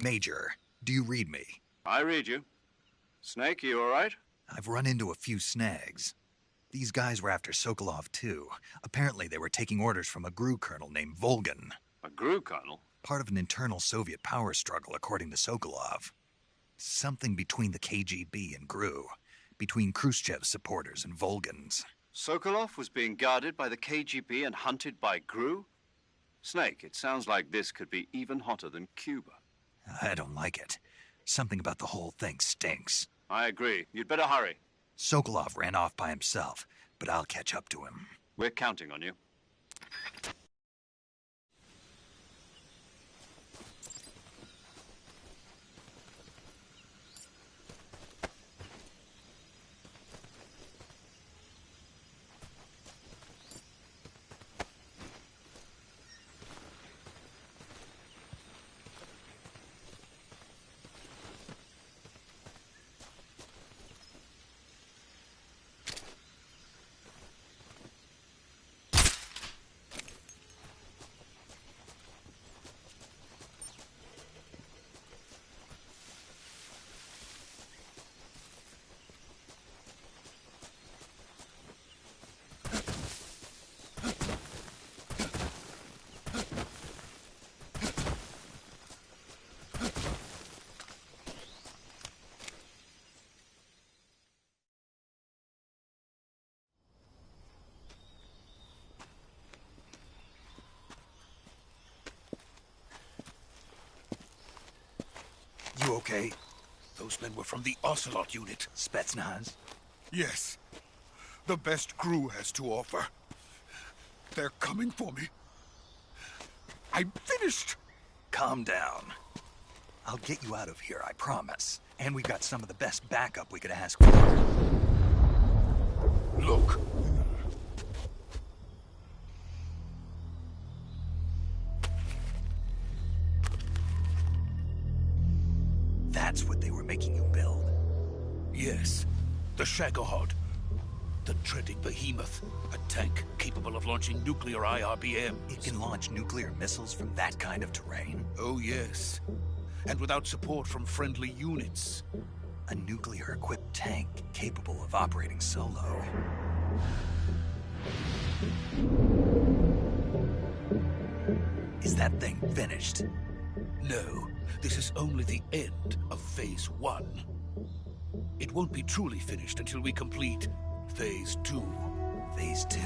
Major, do you read me? I read you. Snake, you all right? I've run into a few snags. These guys were after Sokolov, too. Apparently they were taking orders from a GRU colonel named Volgan. A GRU colonel? Part of an internal Soviet power struggle, according to Sokolov. Something between the KGB and GRU. Between Khrushchev's supporters and Volgan's. Sokolov was being guarded by the KGB and hunted by GRU? Snake, it sounds like this could be even hotter than Cuba. I don't like it. Something about the whole thing stinks. I agree. You'd better hurry. Sokolov ran off by himself, but I'll catch up to him. We're counting on you. You okay? Those men were from the Ocelot unit. Spetsnaz? Yes. The best GRU has to offer. They're coming for me. I'm finished. Calm down. I'll get you out of here, I promise. And we've got some of the best backup we could ask for. Look. That's what they were making you build? Yes. The Shagohod. The dreaded behemoth. A tank capable of launching nuclear IRBMs. It can launch nuclear missiles from that kind of terrain? Oh, yes. And without support from friendly units. A nuclear-equipped tank capable of operating solo. Is that thing finished? No, this is only the end of Phase 1. It won't be truly finished until we complete Phase 2. Phase 2?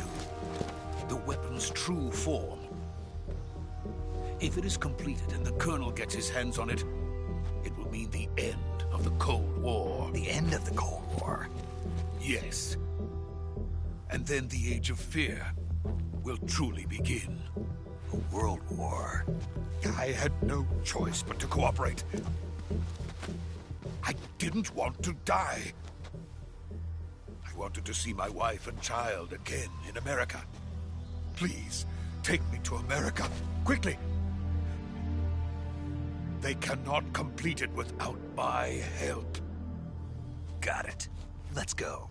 The weapon's true form. If it is completed and the Colonel gets his hands on it, it will mean the end of the Cold War. The end of the Cold War? Yes. And then the Age of Fear will truly begin. A world war? I had no choice but to cooperate. I didn't want to die. I wanted to see my wife and child again in America. Please, take me to America, quickly. They cannot complete it without my help. Got it. Let's go.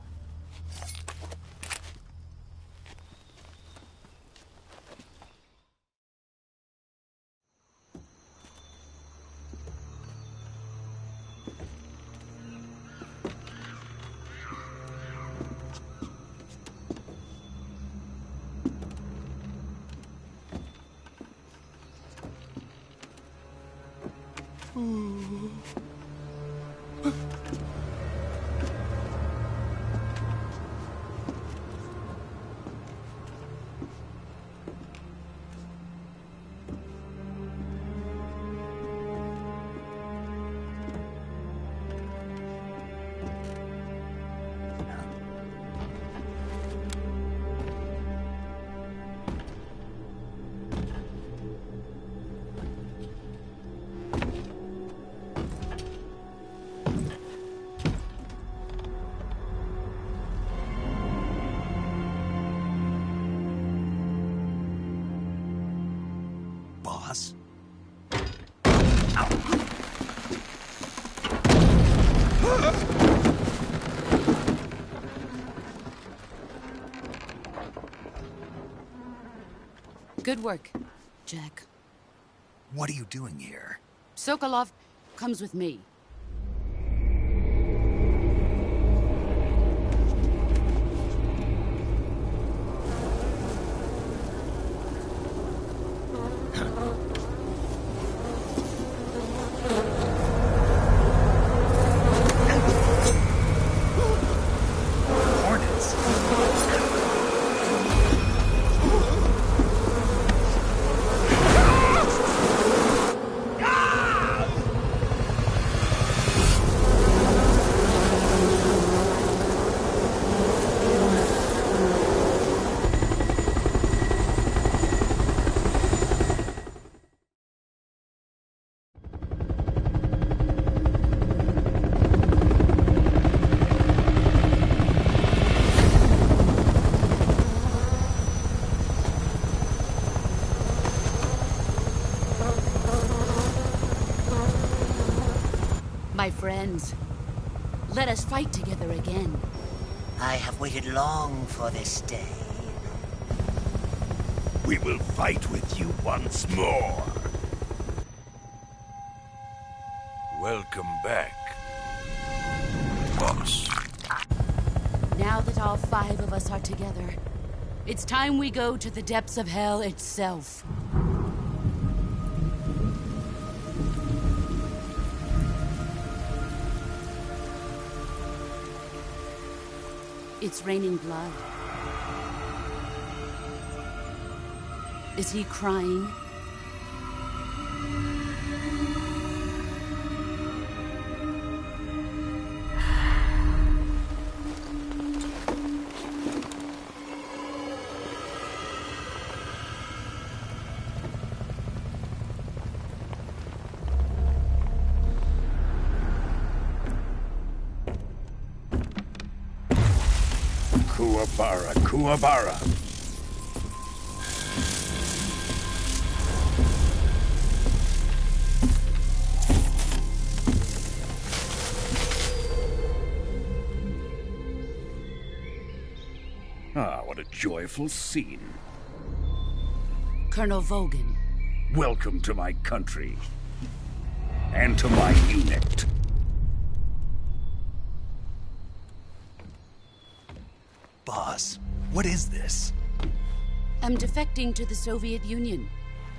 Boss? Good work, Jack. What are you doing here? Sokolov comes with me. My friends, let us fight together again. I have waited long for this day. We will fight with you once more. Welcome back, boss. Now that all 5 of us are together, it's time we go to the depths of hell itself. It's raining blood. Is he crying? Kuwabara, Kuwabara. Ah, what a joyful scene. Colonel Vogan. Welcome to my country. And to my unit. Boss, what is this? I'm defecting to the Soviet Union.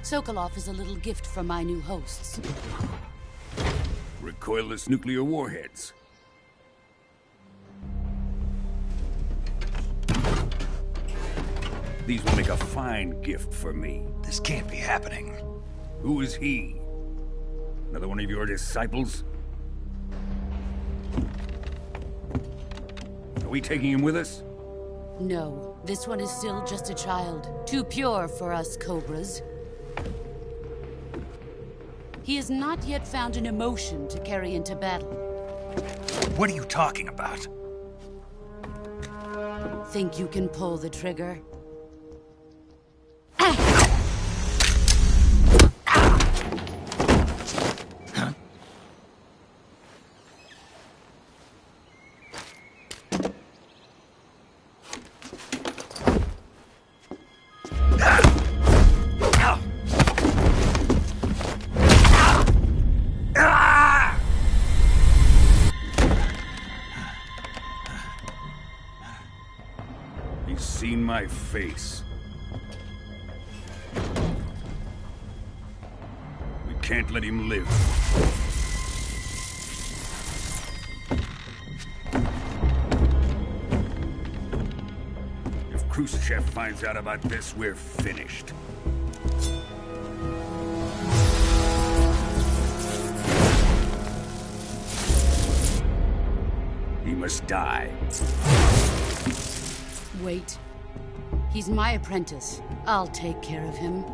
Sokolov is a little gift from my new hosts. Recoilless nuclear warheads. These will make a fine gift for me. This can't be happening. Who is he? Another one of your disciples? Are we taking him with us? No, this one is still just a child. Too pure for us Cobras. He has not yet found an emotion to carry into battle. What are you talking about? Think you can pull the trigger? He's seen my face. We can't let him live. If Khrushchev finds out about this, we're finished. He must die. Wait. He's my apprentice. I'll take care of him.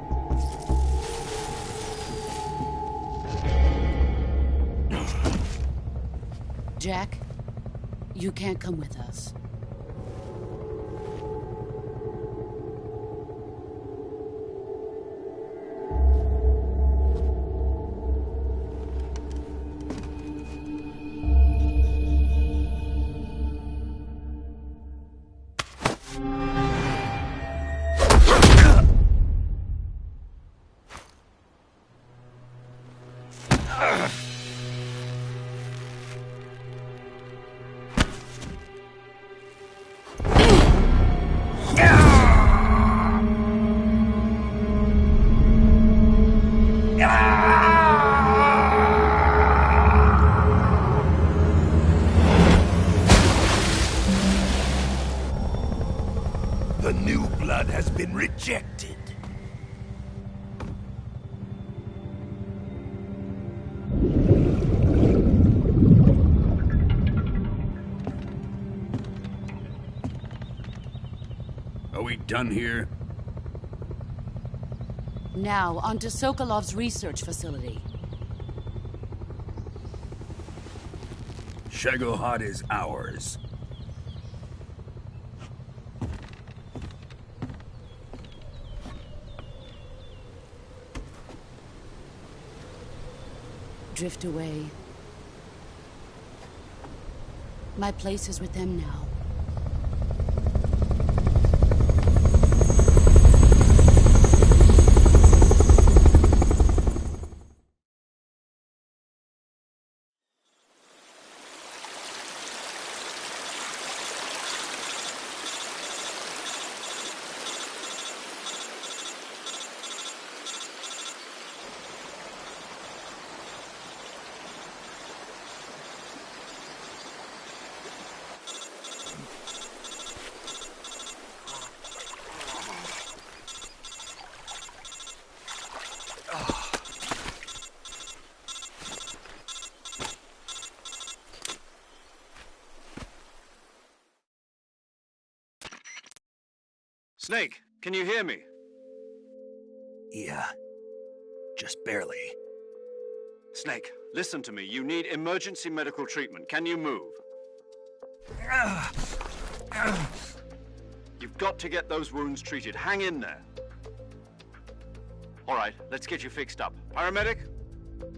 Jack, you can't come with us. The new blood has been rejected. Are we done here? Now, onto Sokolov's research facility. Shagohod is ours. Drift away. My place is with them now. Snake, can you hear me? Yeah. Just barely. Snake, listen to me. You need emergency medical treatment. Can you move? You've got to get those wounds treated. Hang in there. All right, let's get you fixed up. Paramedic?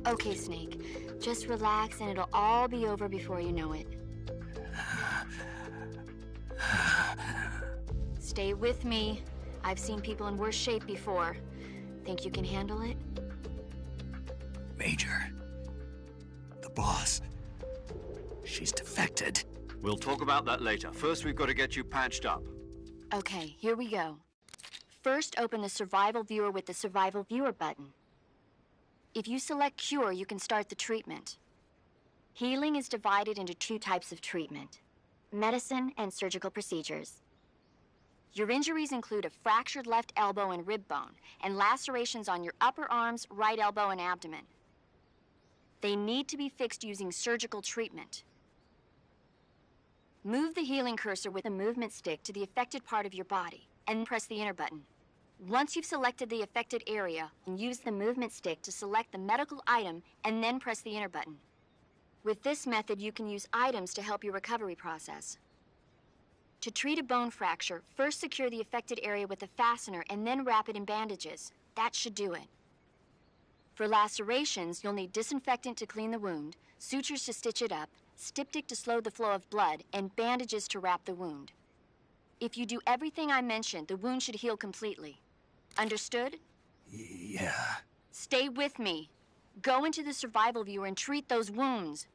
Okay, Snake. Just relax and it'll all be over before you know it. Stay with me. I've seen people in worse shape before. Think you can handle it? Major. The boss. She's defected. We'll talk about that later. First, we've got to get you patched up. Okay, here we go. First, open the Survival Viewer with the Survival Viewer button. If you select Cure, you can start the treatment. Healing is divided into 2 types of treatment: medicine and surgical procedures. Your injuries include a fractured left elbow and rib bone, and lacerations on your upper arms, right elbow, and abdomen. They need to be fixed using surgical treatment. Move the healing cursor with a movement stick to the affected part of your body, and press the enter button. Once you've selected the affected area, use the movement stick to select the medical item, and then press the enter button. With this method, you can use items to help your recovery process. To treat a bone fracture, first secure the affected area with a fastener and then wrap it in bandages. That should do it. For lacerations, you'll need disinfectant to clean the wound, sutures to stitch it up, styptic to slow the flow of blood, and bandages to wrap the wound. If you do everything I mentioned, the wound should heal completely. Understood? Yeah. Stay with me. Go into the Survival Viewer and treat those wounds.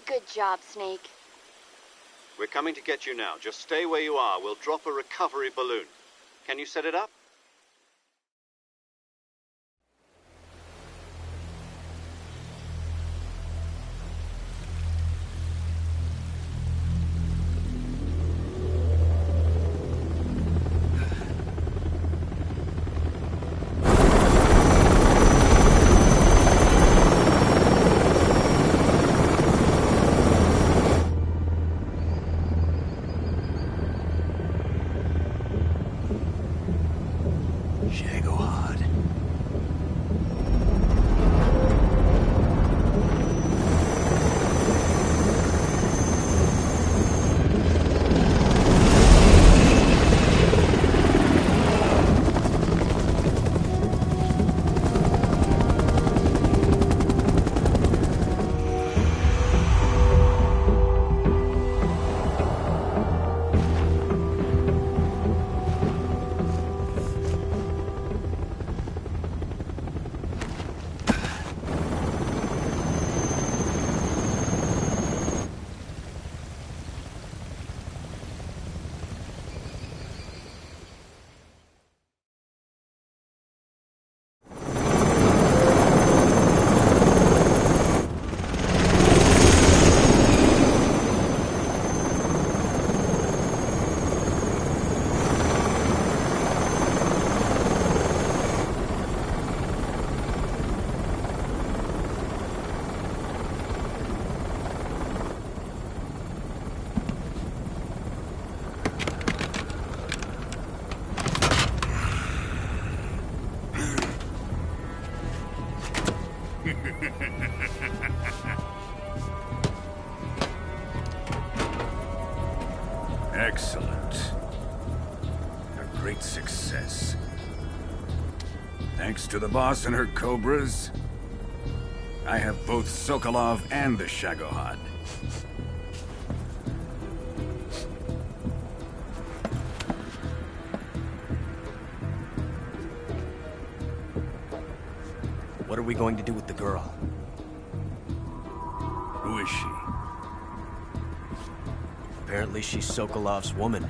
Good job, Snake. We're coming to get you now. Just stay where you are. We'll drop a recovery balloon. Can you set it up? Excellent. A great success. Thanks to the boss and her cobras, I have both Sokolov and the Shagohod. What are we going to do with the girl? Who is she? Apparently she's Sokolov's woman.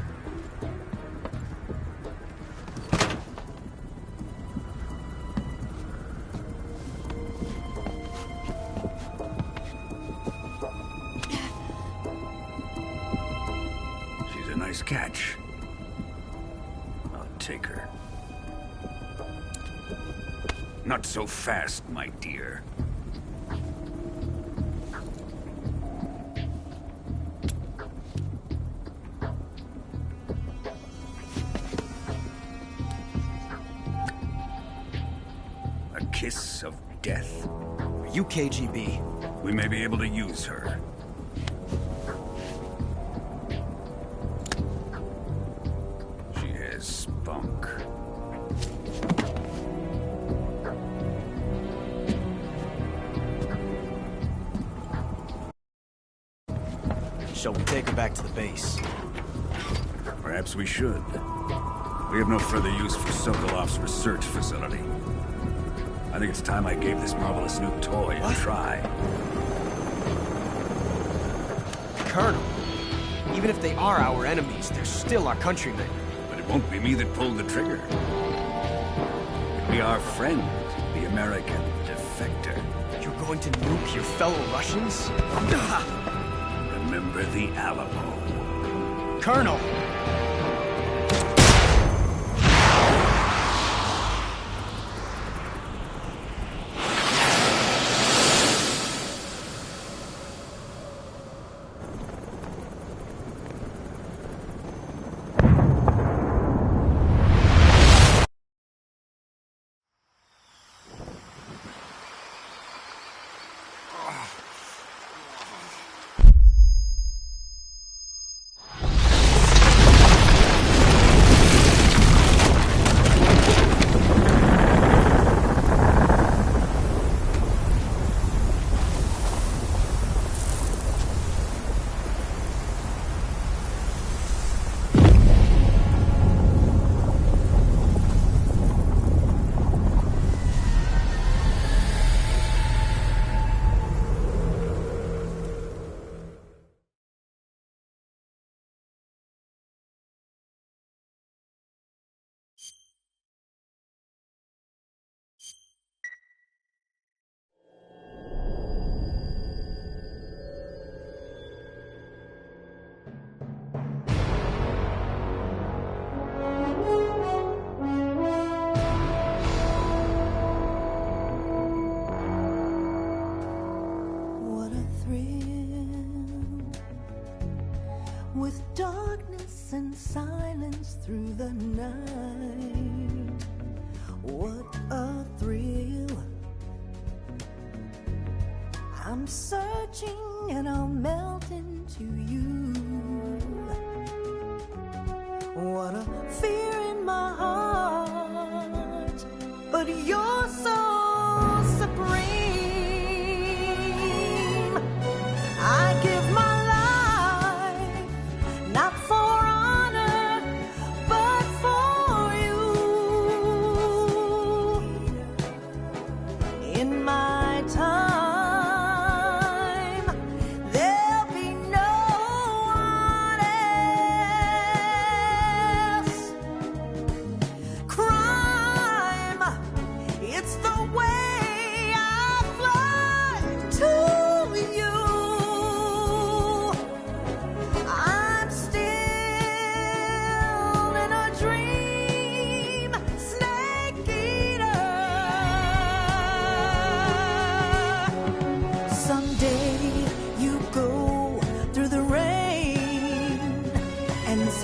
She's a nice catch. I'll take her. Not so fast, my dear. A kiss of death. Are you KGB? We may be able to use her. She has spunk. Shall we take her back to the base? Perhaps we should. We have no further use for Sokolov's research facility. I think it's time I gave this marvelous new toy a try. Colonel, even if they are our enemies, they're still our countrymen. But it won't be me that pulled the trigger. It'll be our friend, the American defector. You're going to nuke your fellow Russians? Remember the Alamo. Colonel! With darkness and silence through the night. What a thrill. I'm searching and I'll melt into you. What a fear in my heart, but you're so supreme. I give my not for honor, but for you. In my time, there'll be no one else. Crime, it's the way I fly to you.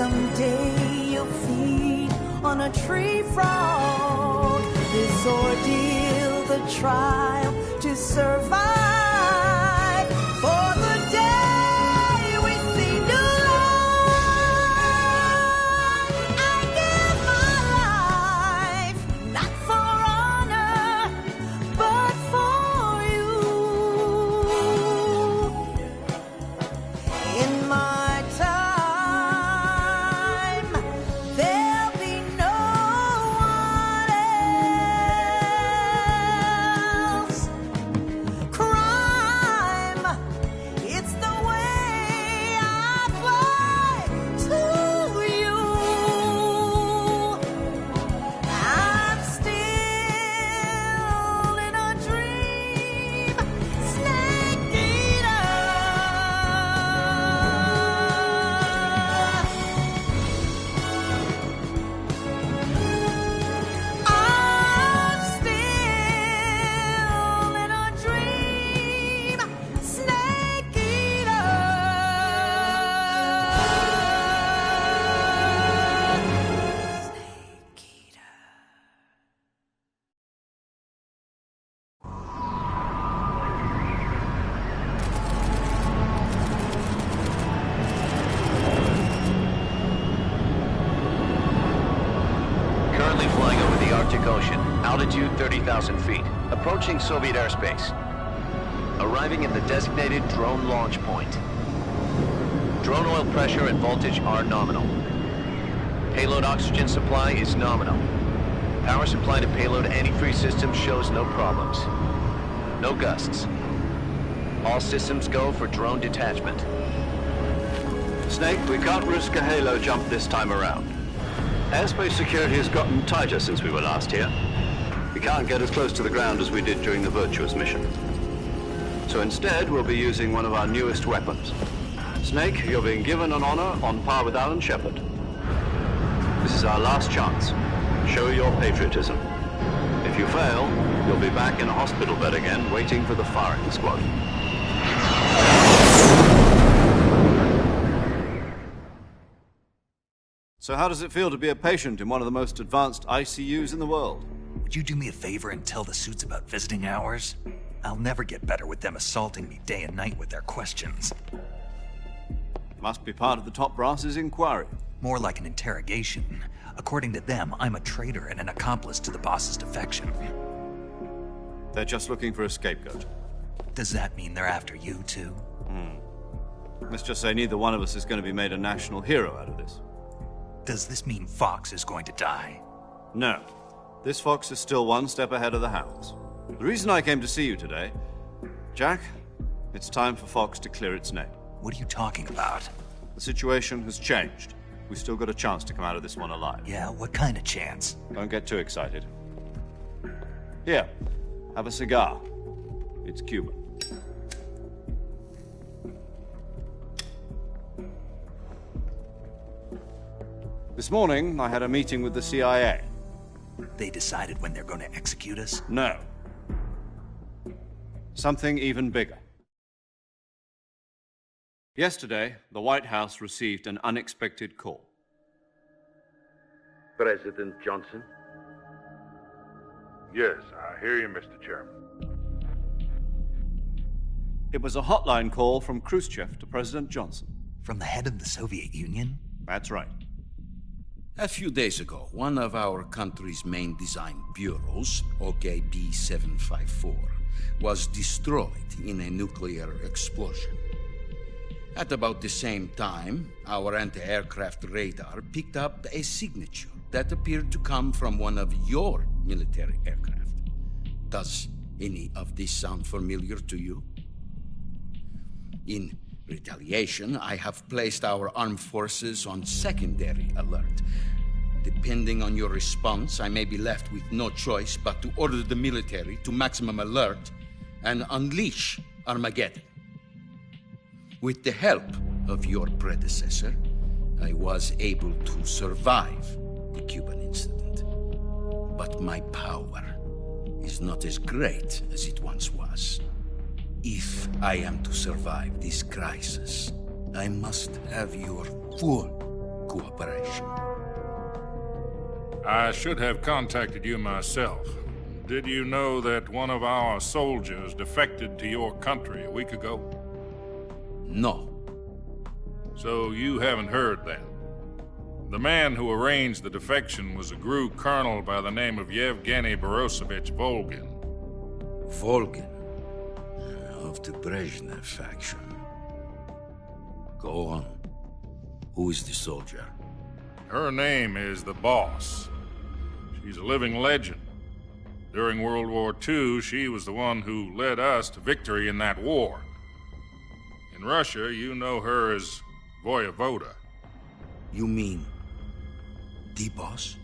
Someday you'll feed on a tree frog. This ordeal, the trial, to survive. For the day we see new life, I give my life, not for honor, but for you. In my time, there'll be no one else. Crime, it's the way I fly to you. I'm still in a dream, snake eater. I'm still in a dream, snake eater. Currently flying over the Arctic Ocean, altitude 30,000 feet, approaching Soviet airspace. Arriving at the designated drone launch point. Drone oil pressure and voltage are nominal. Payload oxygen supply is nominal. Power supply to payload antifreeze system shows no problems. No gusts. All systems go for drone detachment. Snake, we can't risk a halo jump this time around. Airspace security has gotten tighter since we were last here. We can't get as close to the ground as we did during the Virtuous mission. So instead, we'll be using one of our newest weapons. Snake, you're being given an honor on par with Alan Shepard. This is our last chance. Show your patriotism. If you fail, you'll be back in a hospital bed again, waiting for the firing squad. So how does it feel to be a patient in one of the most advanced ICUs in the world? Would you do me a favor and tell the suits about visiting hours? I'll never get better with them assaulting me day and night with their questions. Must be part of the top brass's inquiry. More like an interrogation. According to them, I'm a traitor and an accomplice to the boss's defection. They're just looking for a scapegoat. Does that mean they're after you, too? Let's just say neither one of us is going to be made a national hero out of this. Does this mean Fox is going to die? No. This Fox is still one step ahead of the Hounds. The reason I came to see you today, Jack, it's time for Fox to clear its name. What are you talking about? The situation has changed. We've still got a chance to come out of this one alive. Yeah, what kind of chance? Don't get too excited. Here, have a cigar. It's Cuban. This morning, I had a meeting with the CIA. They decided when they're going to execute us? No. Something even bigger. Yesterday, the White House received an unexpected call. President Johnson? Yes, I hear you, Mr. Chairman. It was a hotline call from Khrushchev to President Johnson. From the head of the Soviet Union? That's right. A few days ago, one of our country's main design bureaus, OKB 754, was destroyed in a nuclear explosion. At about the same time, our anti-aircraft radar picked up a signature that appeared to come from one of your military aircraft. Does any of this sound familiar to you? In retaliation, I have placed our armed forces on secondary alert. Depending on your response, I may be left with no choice but to order the military to maximum alert and unleash Armageddon. With the help of your predecessor, I was able to survive the Cuban incident. But my power is not as great as it once was. If I am to survive this crisis, I must have your full cooperation. I should have contacted you myself, Did you know that one of our soldiers defected to your country a week ago? No. So you haven't heard then. The man who arranged the defection was a GRU colonel by the name of Yevgeny Borosovich Volgin. Volgin? Of the Brezhnev faction. Go on. Who is the soldier? Her name is the Boss. She's a living legend. During World War II, she was the one who led us to victory in that war. In Russia, you know her as Voyevoda. You mean the Boss?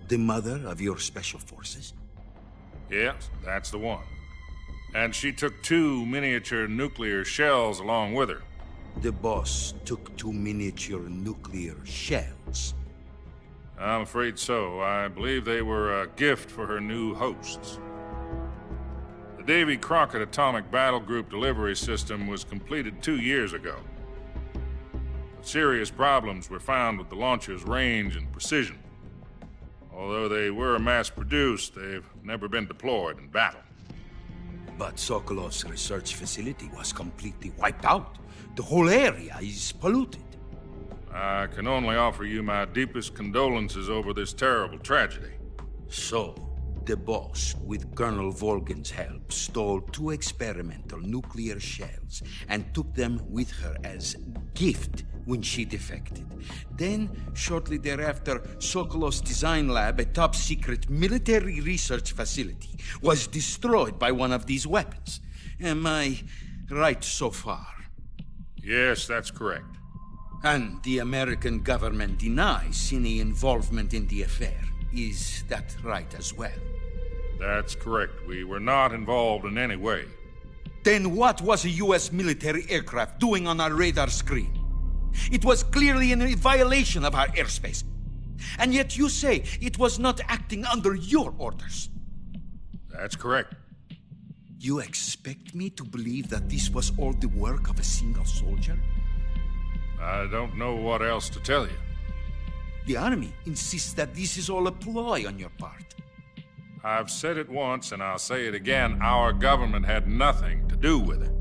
The mother of your special forces? Yes, that's the one. And she took 2 miniature nuclear shells along with her. The Boss took 2 miniature nuclear shells? I'm afraid so. I believe they were a gift for her new hosts. The Davy Crockett Atomic Battle Group delivery system was completed 2 years ago. But serious problems were found with the launcher's range and precision. Although they were mass-produced, they've never been deployed in battle. But Sokolov's research facility was completely wiped out. The whole area is polluted. I can only offer you my deepest condolences over this terrible tragedy. So, the Boss, with Colonel Volgin's help, stole 2 experimental nuclear shells and took them with her as gift when she defected. Then, shortly thereafter, Sokolov's design lab, a top-secret military research facility, was destroyed by one of these weapons. Am I right so far? Yes, that's correct. And the American government denies any involvement in the affair. Is that right as well? That's correct. We were not involved in any way. Then what was a U.S. military aircraft doing on our radar screen? It was clearly in violation of our airspace. And yet you say it was not acting under your orders. That's correct. You expect me to believe that this was all the work of a single soldier? I don't know what else to tell you. The Army insists that this is all a ploy on your part. I've said it once, and I'll say it again. Our government had nothing to do with it.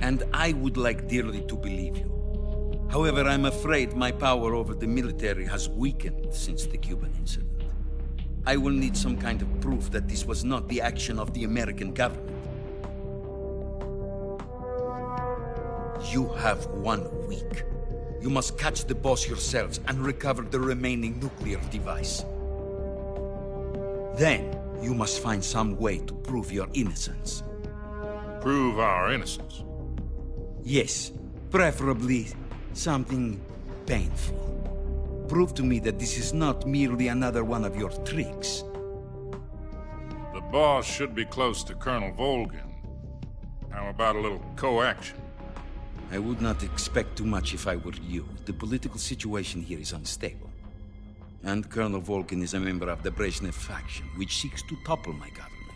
And I would like dearly to believe you. However, I'm afraid my power over the military has weakened since the Cuban incident. I will need some kind of proof that this was not the action of the American government. You have 1 week. You must catch the Boss yourselves and recover the remaining nuclear device. Then, you must find some way to prove your innocence. Prove our innocence? Yes, preferably something painful. Prove to me that this is not merely another one of your tricks. The Boss should be close to Colonel Volgin. How about a little co-action? I would not expect too much if I were you. The political situation here is unstable. And Colonel Volgin is a member of the Brezhnev faction, which seeks to topple my government.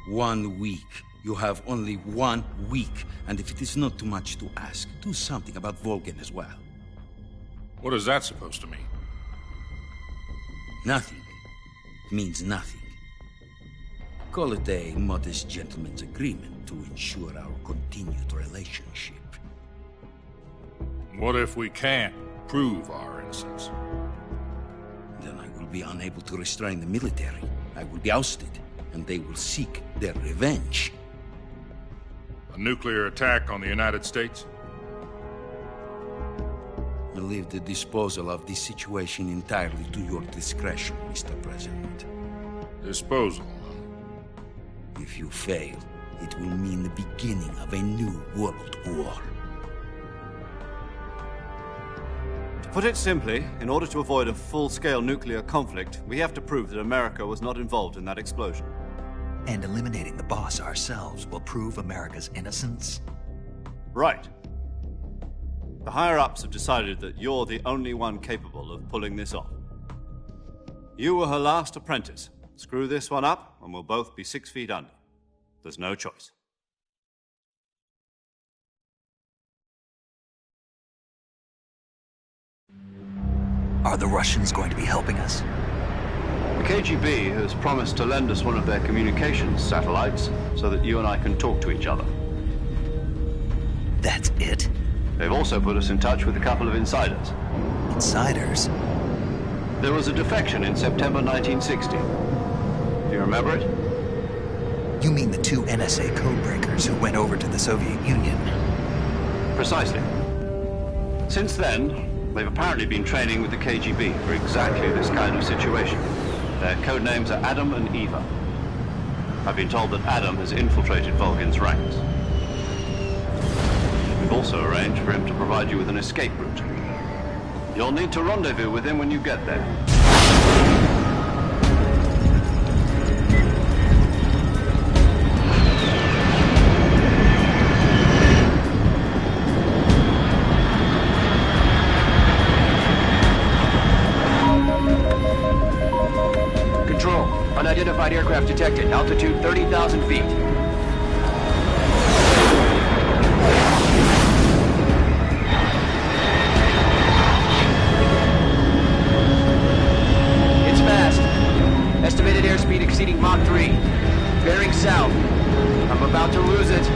1 week. You have only 1 week. And if it is not too much to ask, do something about Volgin as well. What is that supposed to mean? Nothing. It means nothing. Call it a modest gentleman's agreement to ensure our continued relationship. What if we can't prove our innocence? Then I will be unable to restrain the military. I will be ousted, and they will seek their revenge. A nuclear attack on the United States? I leave the disposal of this situation entirely to your discretion, Mr. President. Disposal? If you fail, it will mean the beginning of a new world war. To put it simply, in order to avoid a full-scale nuclear conflict, we have to prove that America was not involved in that explosion. And eliminating the Boss ourselves will prove America's innocence? Right. The higher-ups have decided that you're the only one capable of pulling this off. You were her last apprentice. Screw this one up, and we'll both be 6 feet under. There's no choice. Are the Russians going to be helping us? The KGB has promised to lend us one of their communications satellites so that you and I can talk to each other. That's it? They've also put us in touch with a couple of insiders. Insiders? There was a defection in September 1960. Do you remember it? You mean the two NSA codebreakers who went over to the Soviet Union? Precisely. Since then, they've apparently been training with the KGB for exactly this kind of situation. Their code names are Adam and Eva. I've been told that Adam has infiltrated Volgin's ranks. We've also arranged for him to provide you with an escape route. You'll need to rendezvous with him when you get there. Control, unidentified aircraft detected. Altitude 30,000 feet. Estimated airspeed exceeding Mach 3. Bearing south. I'm about to lose it.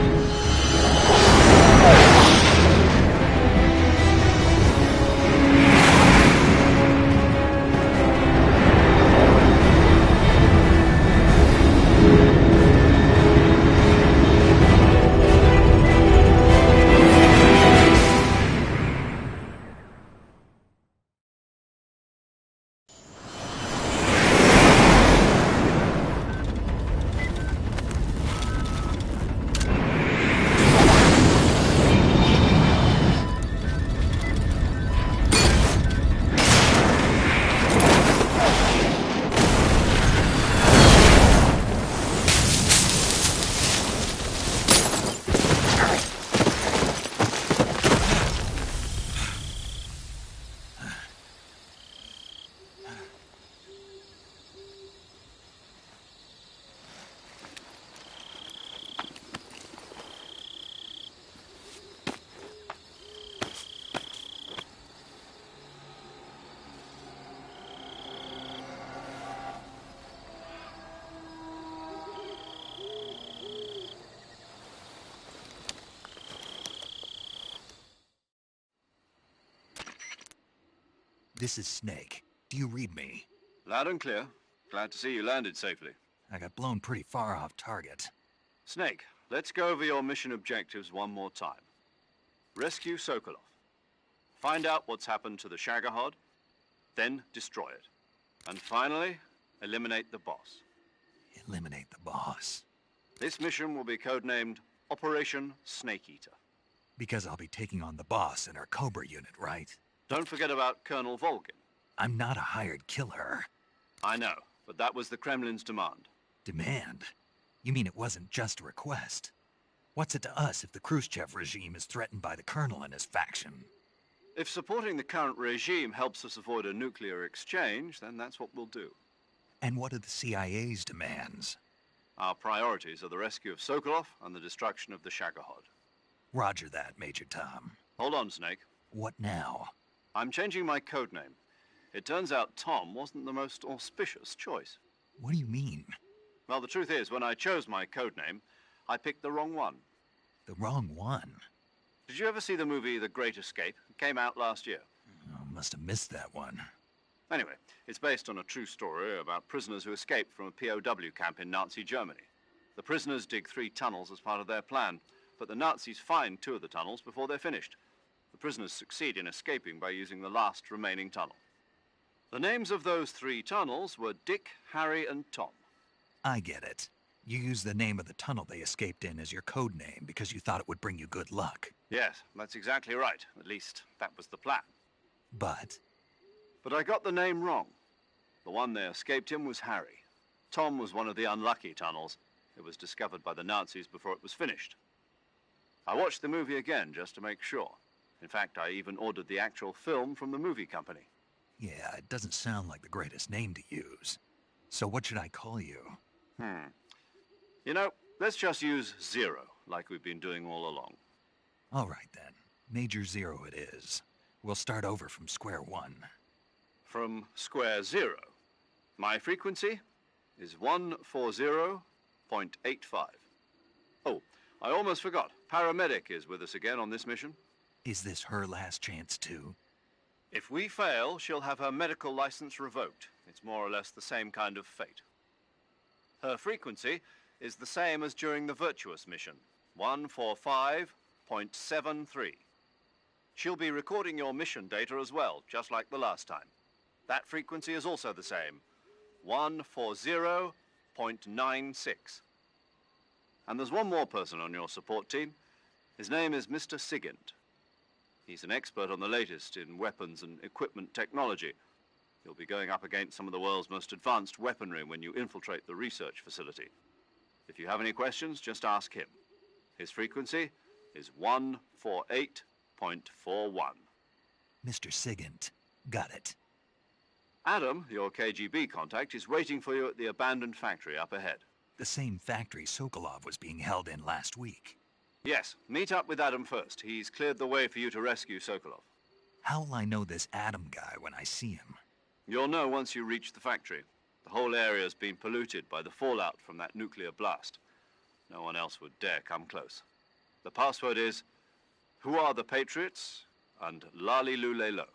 This is Snake. Do you read me? Loud and clear. Glad to see you landed safely. I got blown pretty far off target. Snake, let's go over your mission objectives one more time. Rescue Sokolov. Find out what's happened to the Shagohod, then destroy it. And finally, eliminate the boss. Eliminate the boss? This mission will be codenamed Operation Snake Eater. Because I'll be taking on the boss in our Cobra unit, right? Don't forget about Colonel Volgin. I'm not a hired killer. I know, but that was the Kremlin's demand. Demand? You mean it wasn't just a request? What's it to us if the Khrushchev regime is threatened by the Colonel and his faction? If supporting the current regime helps us avoid a nuclear exchange, then that's what we'll do. And what are the CIA's demands? Our priorities are the rescue of Sokolov and the destruction of the Shagohod. Roger that, Major Tom. Hold on, Snake. What now? I'm changing my codename. It turns out Tom wasn't the most auspicious choice. What do you mean? Well, the truth is, when I chose my codename, I picked the wrong one. The wrong one? Did you ever see the movie The Great Escape? It came out last year. Oh, must have missed that one. Anyway, it's based on a true story about prisoners who escaped from a POW camp in Nazi Germany. The prisoners dig 3 tunnels as part of their plan, but the Nazis find 2 of the tunnels before they're finished. The prisoners succeed in escaping by using the last remaining tunnel. The names of those 3 tunnels were Dick, Harry, and Tom. I get it. You used the name of the tunnel they escaped in as your code name because you thought it would bring you good luck. Yes, that's exactly right. At least, that was the plan. But I got the name wrong. The one they escaped in was Harry. Tom was one of the unlucky tunnels. It was discovered by the Nazis before it was finished. I watched the movie again just to make sure. In fact, I even ordered the actual film from the movie company. yeah, it doesn't sound like the greatest name to use. So what should I call you? You know, let's just use Zero, like we've been doing all along. All right, then. Major Zero it is. We'll start over from square one. From square 0? My frequency is 140.85. Oh, I almost forgot. Paramedic is with us again on this mission. Is this her last chance, too? If we fail, she'll have her medical license revoked. It's more or less the same kind of fate. Her frequency is the same as during the Virtuous mission, 145.73. She'll be recording your mission data as well, just like the last time. That frequency is also the same, 140.96. And there's one more person on your support team. His name is Mr. Sigint. He's an expert on the latest in weapons and equipment technology. You'll be going up against some of the world's most advanced weaponry when you infiltrate the research facility. If you have any questions, just ask him. His frequency is 148.41. Mr. Sigint. Got it. Adam, your KGB contact, is waiting for you at the abandoned factory up ahead. The same factory Sokolov was being held in last week. Yes, meet up with Adam first. He's cleared the way for you to rescue Sokolov. How will I know this Adam guy when I see him? You'll know once you reach the factory. The whole area's been polluted by the fallout from that nuclear blast. No one else would dare come close. The password is, "Who are the Patriots?" and "Lali Lule Lo."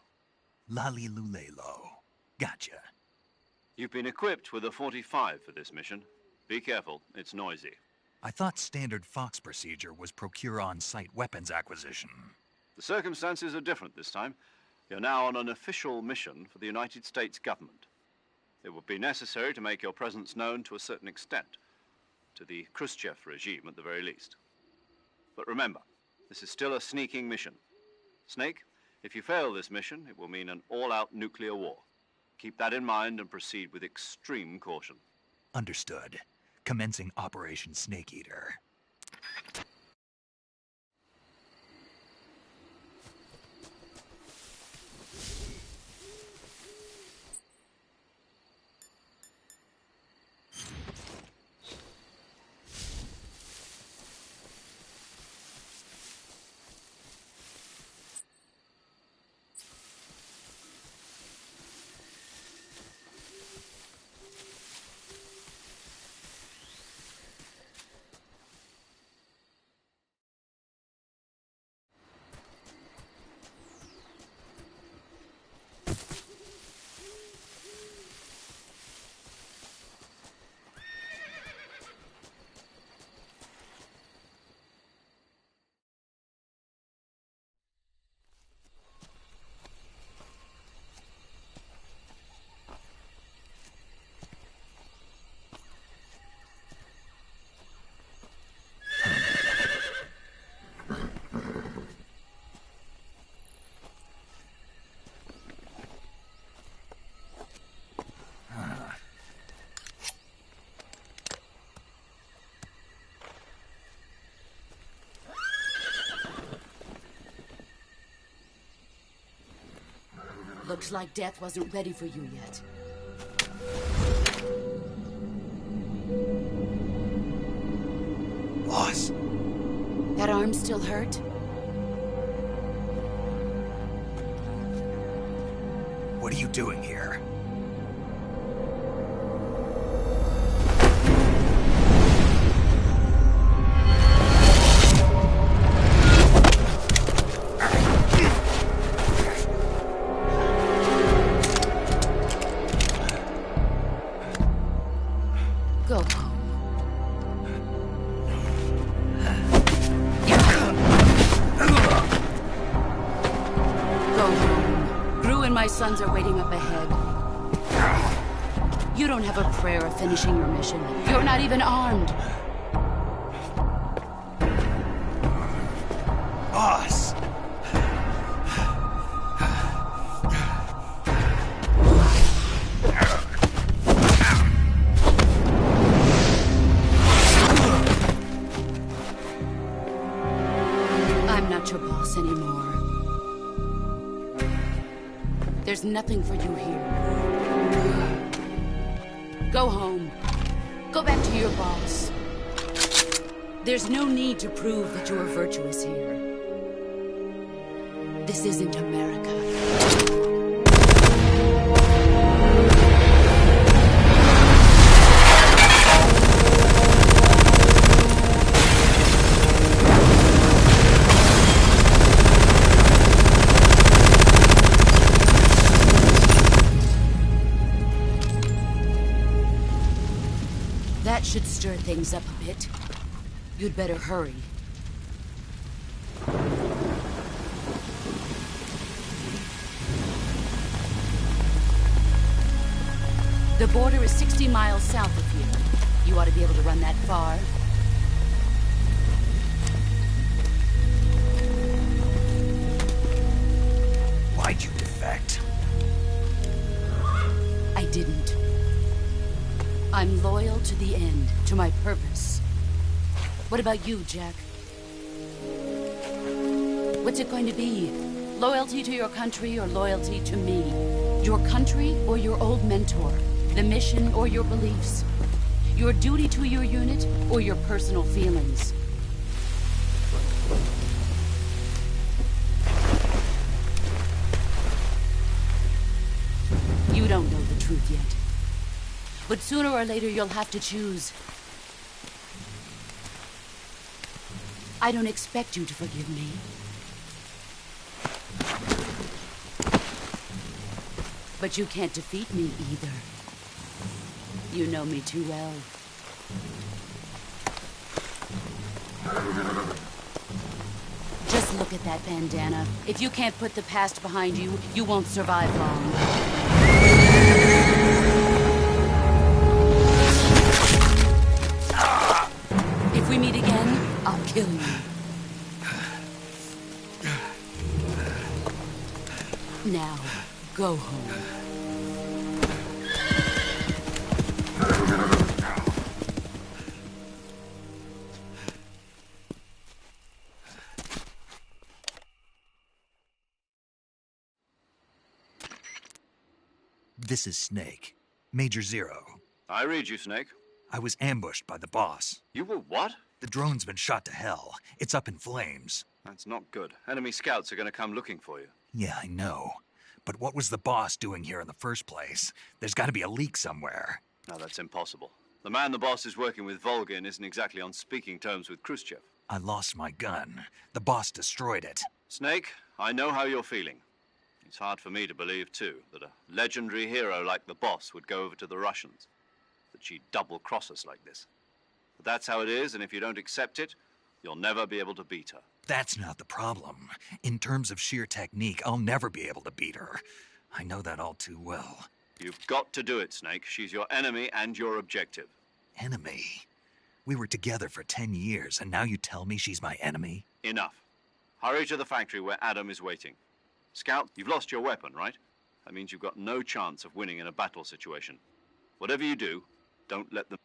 Lali Lule Lo. Gotcha. You've been equipped with a 45 for this mission. Be careful, it's noisy. I thought standard Fox procedure was procure on-site weapons acquisition. The circumstances are different this time. You're now on an official mission for the United States government. It would be necessary to make your presence known to a certain extent, to the Khrushchev regime at the very least. But remember, this is still a sneaking mission. Snake, if you fail this mission, it will mean an all-out nuclear war. Keep that in mind and proceed with extreme caution. Understood. Commencing Operation Snake Eater. Looks like death wasn't ready for you yet. Boss. That arm still hurt? What are you doing here? Go. My sons are waiting up ahead. You don't have a prayer of finishing your mission. You're not even armed. Boss! I'm not your boss anymore. There's nothing for you here. Go home. Go back to your boss. There's no need to prove that you are virtuous here. This isn't America. things up a bit. You'd better hurry. The border is 60 miles south of here. You ought to be able to run that far. Why'd you defect? I didn't. I'm loyal to the end, to my purpose. What about you, Jack? What's it going to be? Loyalty to your country or loyalty to me? Your country or your old mentor? The mission or your beliefs? Your duty to your unit or your personal feelings? You don't know the truth yet. But sooner or later you'll have to choose. I don't expect you to forgive me. But you can't defeat me either. You know me too well. Just look at that bandana. If you can't put the past behind you, you won't survive long. If we meet again, I'll kill you. Now, go home. This is Snake. Major Zero. I read you, Snake. I was ambushed by the boss. You were what? The drone's been shot to hell. It's up in flames. That's not good. Enemy scouts are going to come looking for you. Yeah, I know. But what was the boss doing here in the first place? There's got to be a leak somewhere. No, that's impossible. The man the boss is working with, Volgin, isn't exactly on speaking terms with Khrushchev. I lost my gun. The boss destroyed it. Snake, I know how you're feeling. It's hard for me to believe, too, that a legendary hero like the boss would go over to the Russians. That she'd double-cross us like this. But that's how it is, and if you don't accept it, you'll never be able to beat her. That's not the problem. In terms of sheer technique, I'll never be able to beat her. I know that all too well. You've got to do it, Snake. She's your enemy and your objective. Enemy? We were together for 10 years, and now you tell me she's my enemy? Enough. Hurry to the factory where Adam is waiting. Scout, you've lost your weapon, right? That means you've got no chance of winning in a battle situation. Whatever you do, don't let them...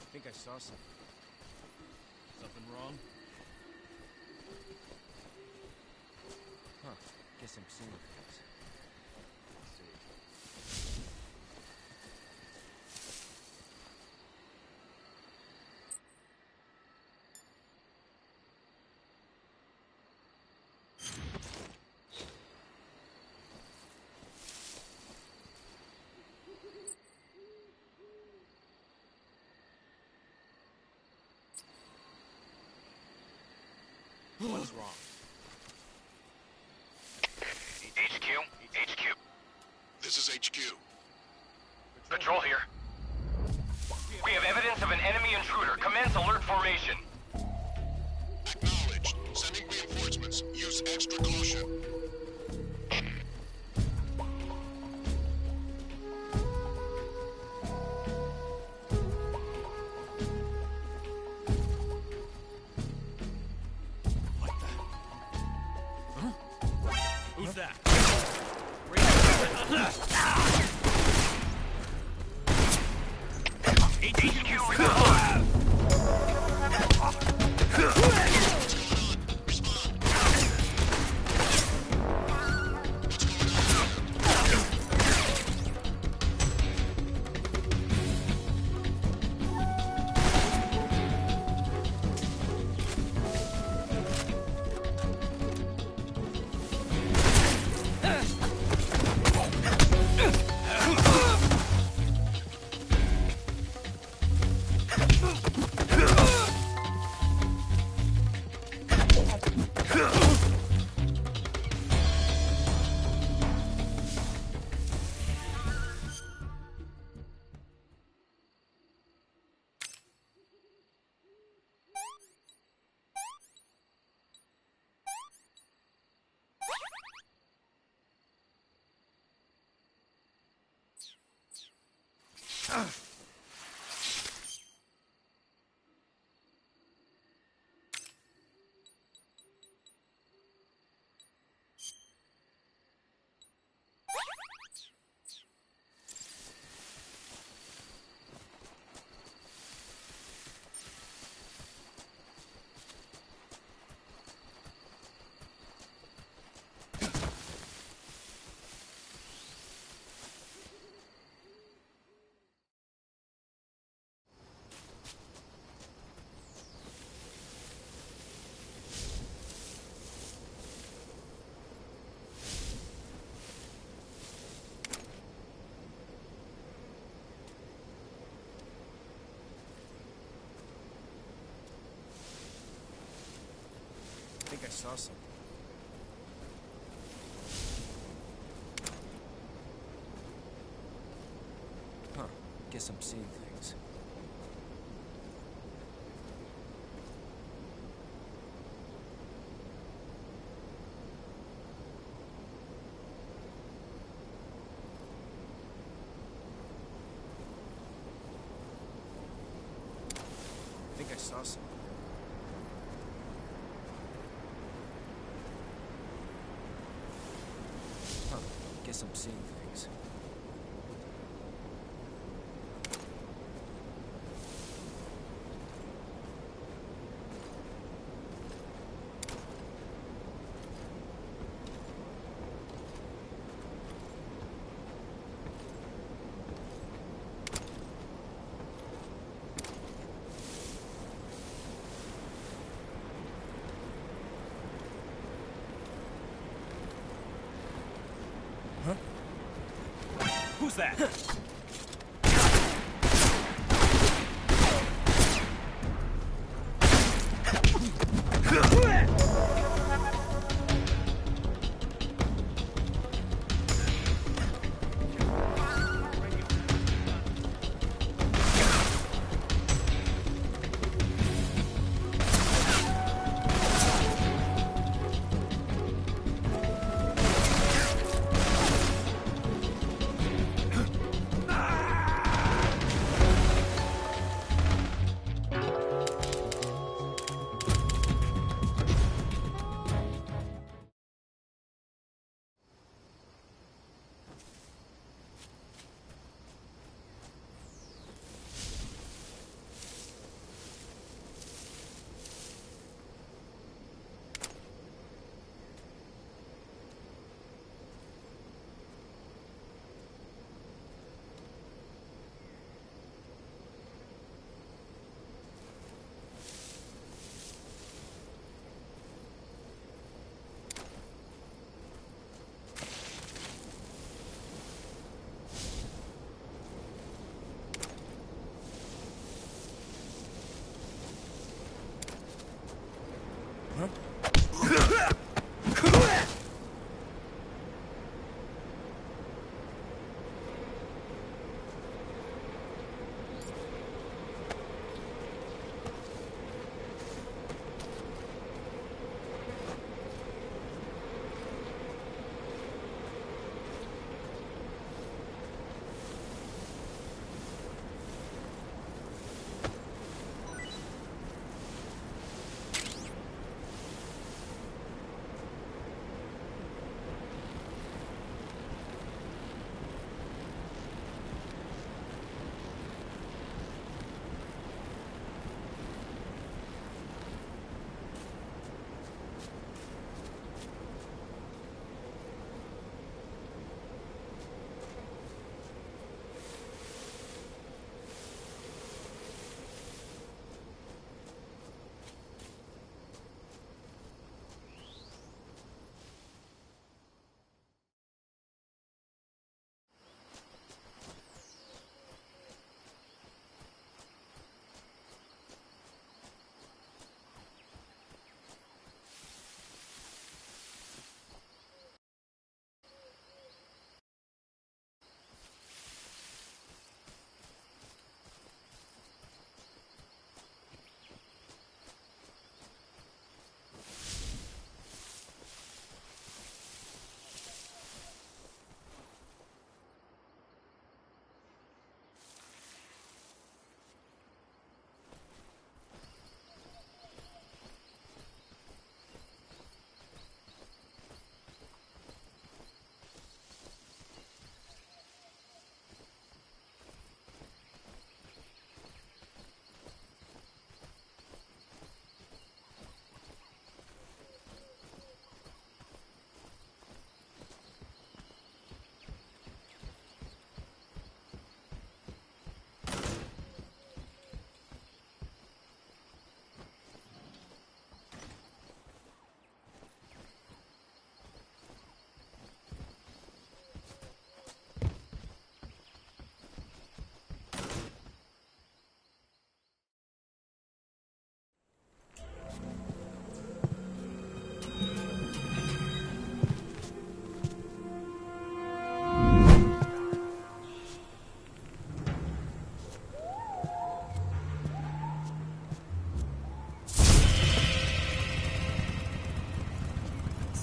I think I saw something. Something wrong? Huh. Guess I'm seeing things. Let's see. What's wrong? HQ. This is HQ. Patrol here. We have evidence of an enemy intruder. Commence alert formation. Acknowledged. Sending reinforcements. Use extra caution. Who's that? I think I saw something. Huh. Guess I'm seeing things. I think I saw something. Huh. Guess I'm seeing things. Who's that?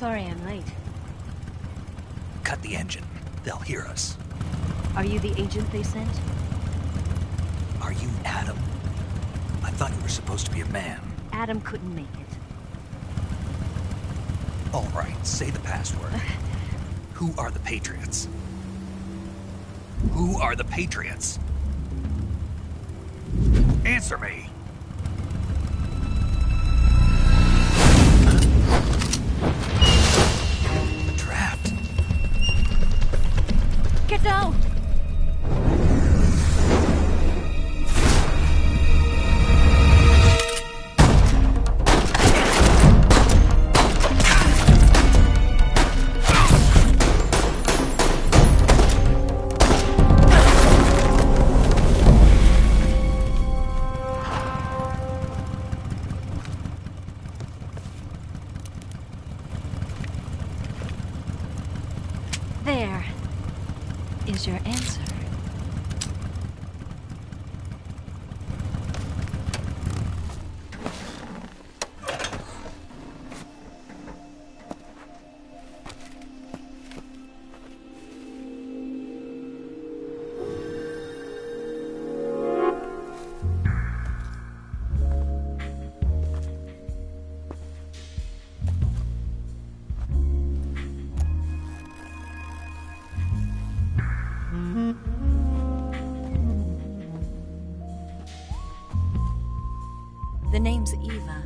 Sorry I'm late. Cut the engine. They'll hear us. Are you the agent they sent? Are you Adam? I thought you were supposed to be a man. Adam couldn't make it. All right, say the password. Who are the Patriots? Who are the Patriots? Answer me! Trapped. Get down! There is your answer. The name's Eva.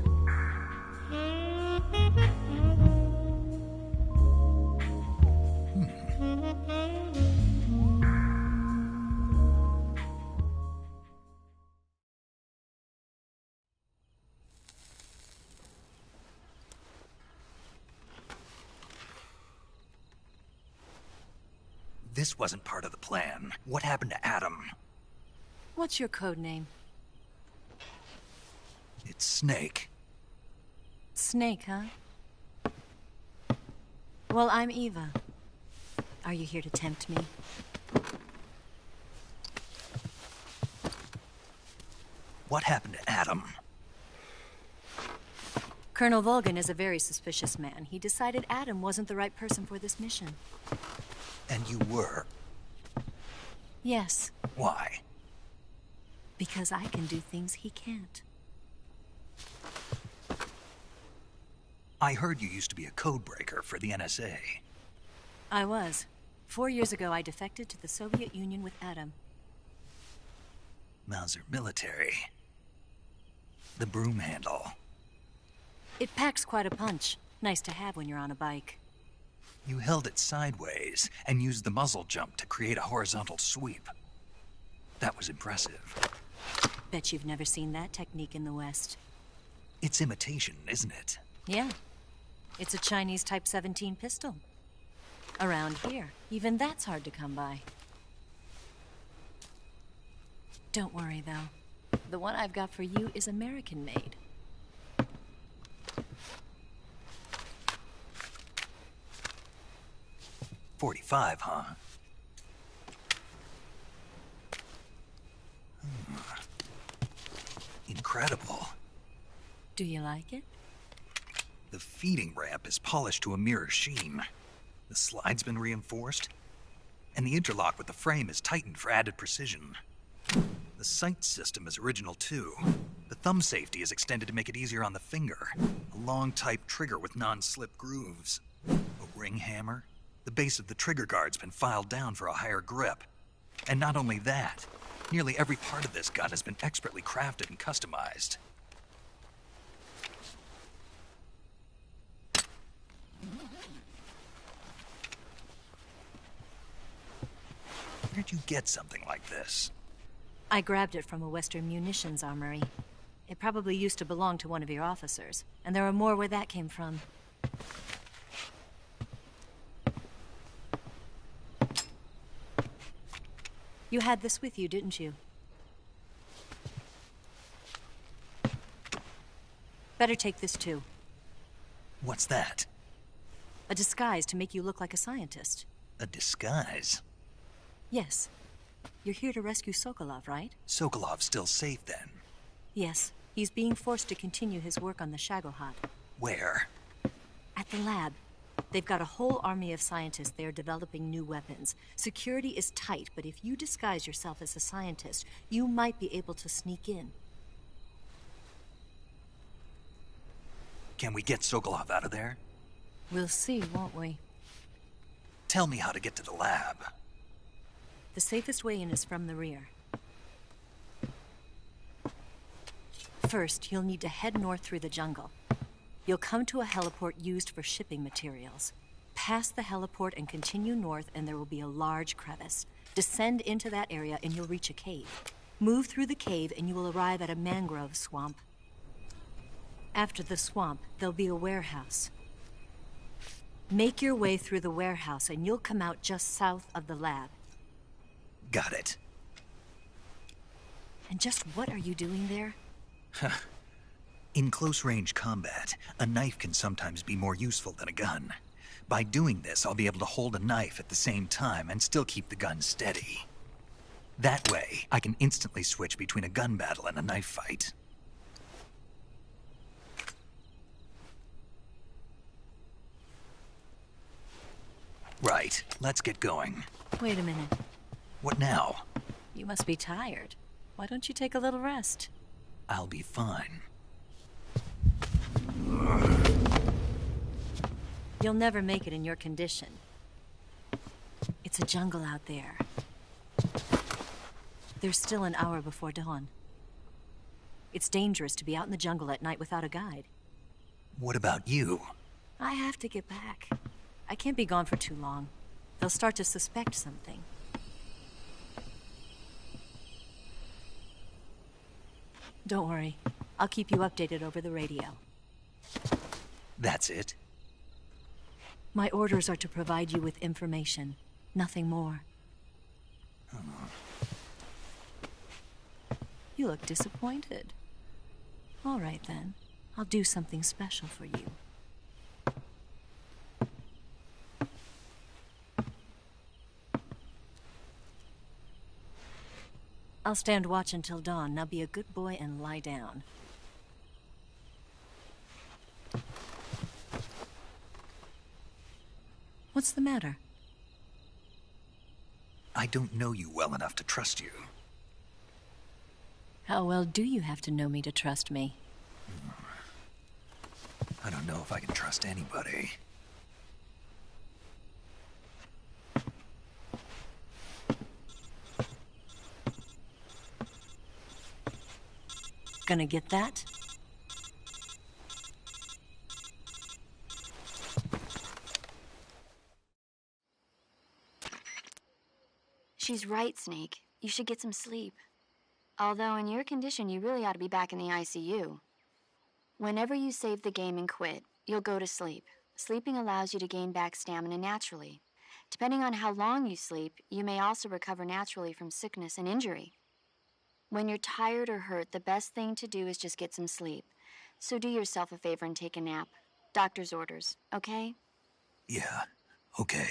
This wasn't part of the plan. What happened to Adam? What's your code name? It's Snake. Snake, huh? Well, I'm Eva. Are you here to tempt me? What happened to Adam? Colonel Volgan is a very suspicious man. He decided Adam wasn't the right person for this mission. And you were? Yes. Why? Because I can do things he can't. I heard you used to be a codebreaker for the NSA. I was. 4 years ago, I defected to the Soviet Union with Adam. Mauser military. The broom handle. It packs quite a punch. Nice to have when you're on a bike. You held it sideways and used the muzzle jump to create a horizontal sweep. That was impressive. Bet you've never seen that technique in the West. It's imitation, isn't it? Yeah. It's a Chinese Type 17 pistol. Around here, even that's hard to come by. Don't worry, though. The one I've got for you is American-made. .45, huh? Incredible. Do you like it? The feeding ramp is polished to a mirror sheen. The slide's been reinforced, and the interlock with the frame is tightened for added precision. The sight system is original too. The thumb safety is extended to make it easier on the finger. A long type trigger with non-slip grooves. A ring hammer. The base of the trigger guard's been filed down for a higher grip. And not only that, nearly every part of this gun has been expertly crafted and customized. Where'd you get something like this? I grabbed it from a Western munitions armory. It probably used to belong to one of your officers, and there are more where that came from. You had this with you, didn't you? Better take this too. What's that? A disguise to make you look like a scientist. A disguise? Yes. You're here to rescue Sokolov, right? Sokolov's still safe then? Yes. He's being forced to continue his work on the Shagohod. Where? At the lab. They've got a whole army of scientists there developing new weapons. Security is tight, but if you disguise yourself as a scientist, you might be able to sneak in. Can we get Sokolov out of there? We'll see, won't we? Tell me how to get to the lab. The safest way in is from the rear. First, you'll need to head north through the jungle. You'll come to a heliport used for shipping materials. Pass the heliport and continue north, and there will be a large crevice. Descend into that area and you'll reach a cave. Move through the cave and you will arrive at a mangrove swamp. After the swamp, there'll be a warehouse. Make your way through the warehouse and you'll come out just south of the lab. Got it. And just what are you doing there? In close-range combat, a knife can sometimes be more useful than a gun. By doing this, I'll be able to hold a knife at the same time and still keep the gun steady. That way, I can instantly switch between a gun battle and a knife fight. Right, let's get going. Wait a minute. What now? You must be tired. Why don't you take a little rest? I'll be fine. You'll never make it in your condition. It's a jungle out there. There's still an hour before dawn. It's dangerous to be out in the jungle at night without a guide. What about you? I have to get back. I can't be gone for too long. They'll start to suspect something. Don't worry. I'll keep you updated over the radio. That's it? My orders are to provide you with information. Nothing more. You look disappointed. All right, then. I'll do something special for you. I'll stand watch until dawn. Now be a good boy and lie down. What's the matter? I don't know you well enough to trust you. How well do you have to know me to trust me? I don't know if I can trust anybody. Gonna get that? She's right, Snake. You should get some sleep. Although in your condition, you really ought to be back in the ICU. Whenever you save the game and quit, you'll go to sleep. Sleeping allows you to gain back stamina naturally. Depending on how long you sleep, you may also recover naturally from sickness and injury. When you're tired or hurt, the best thing to do is just get some sleep. So do yourself a favor and take a nap. Doctor's orders, okay? Yeah, okay.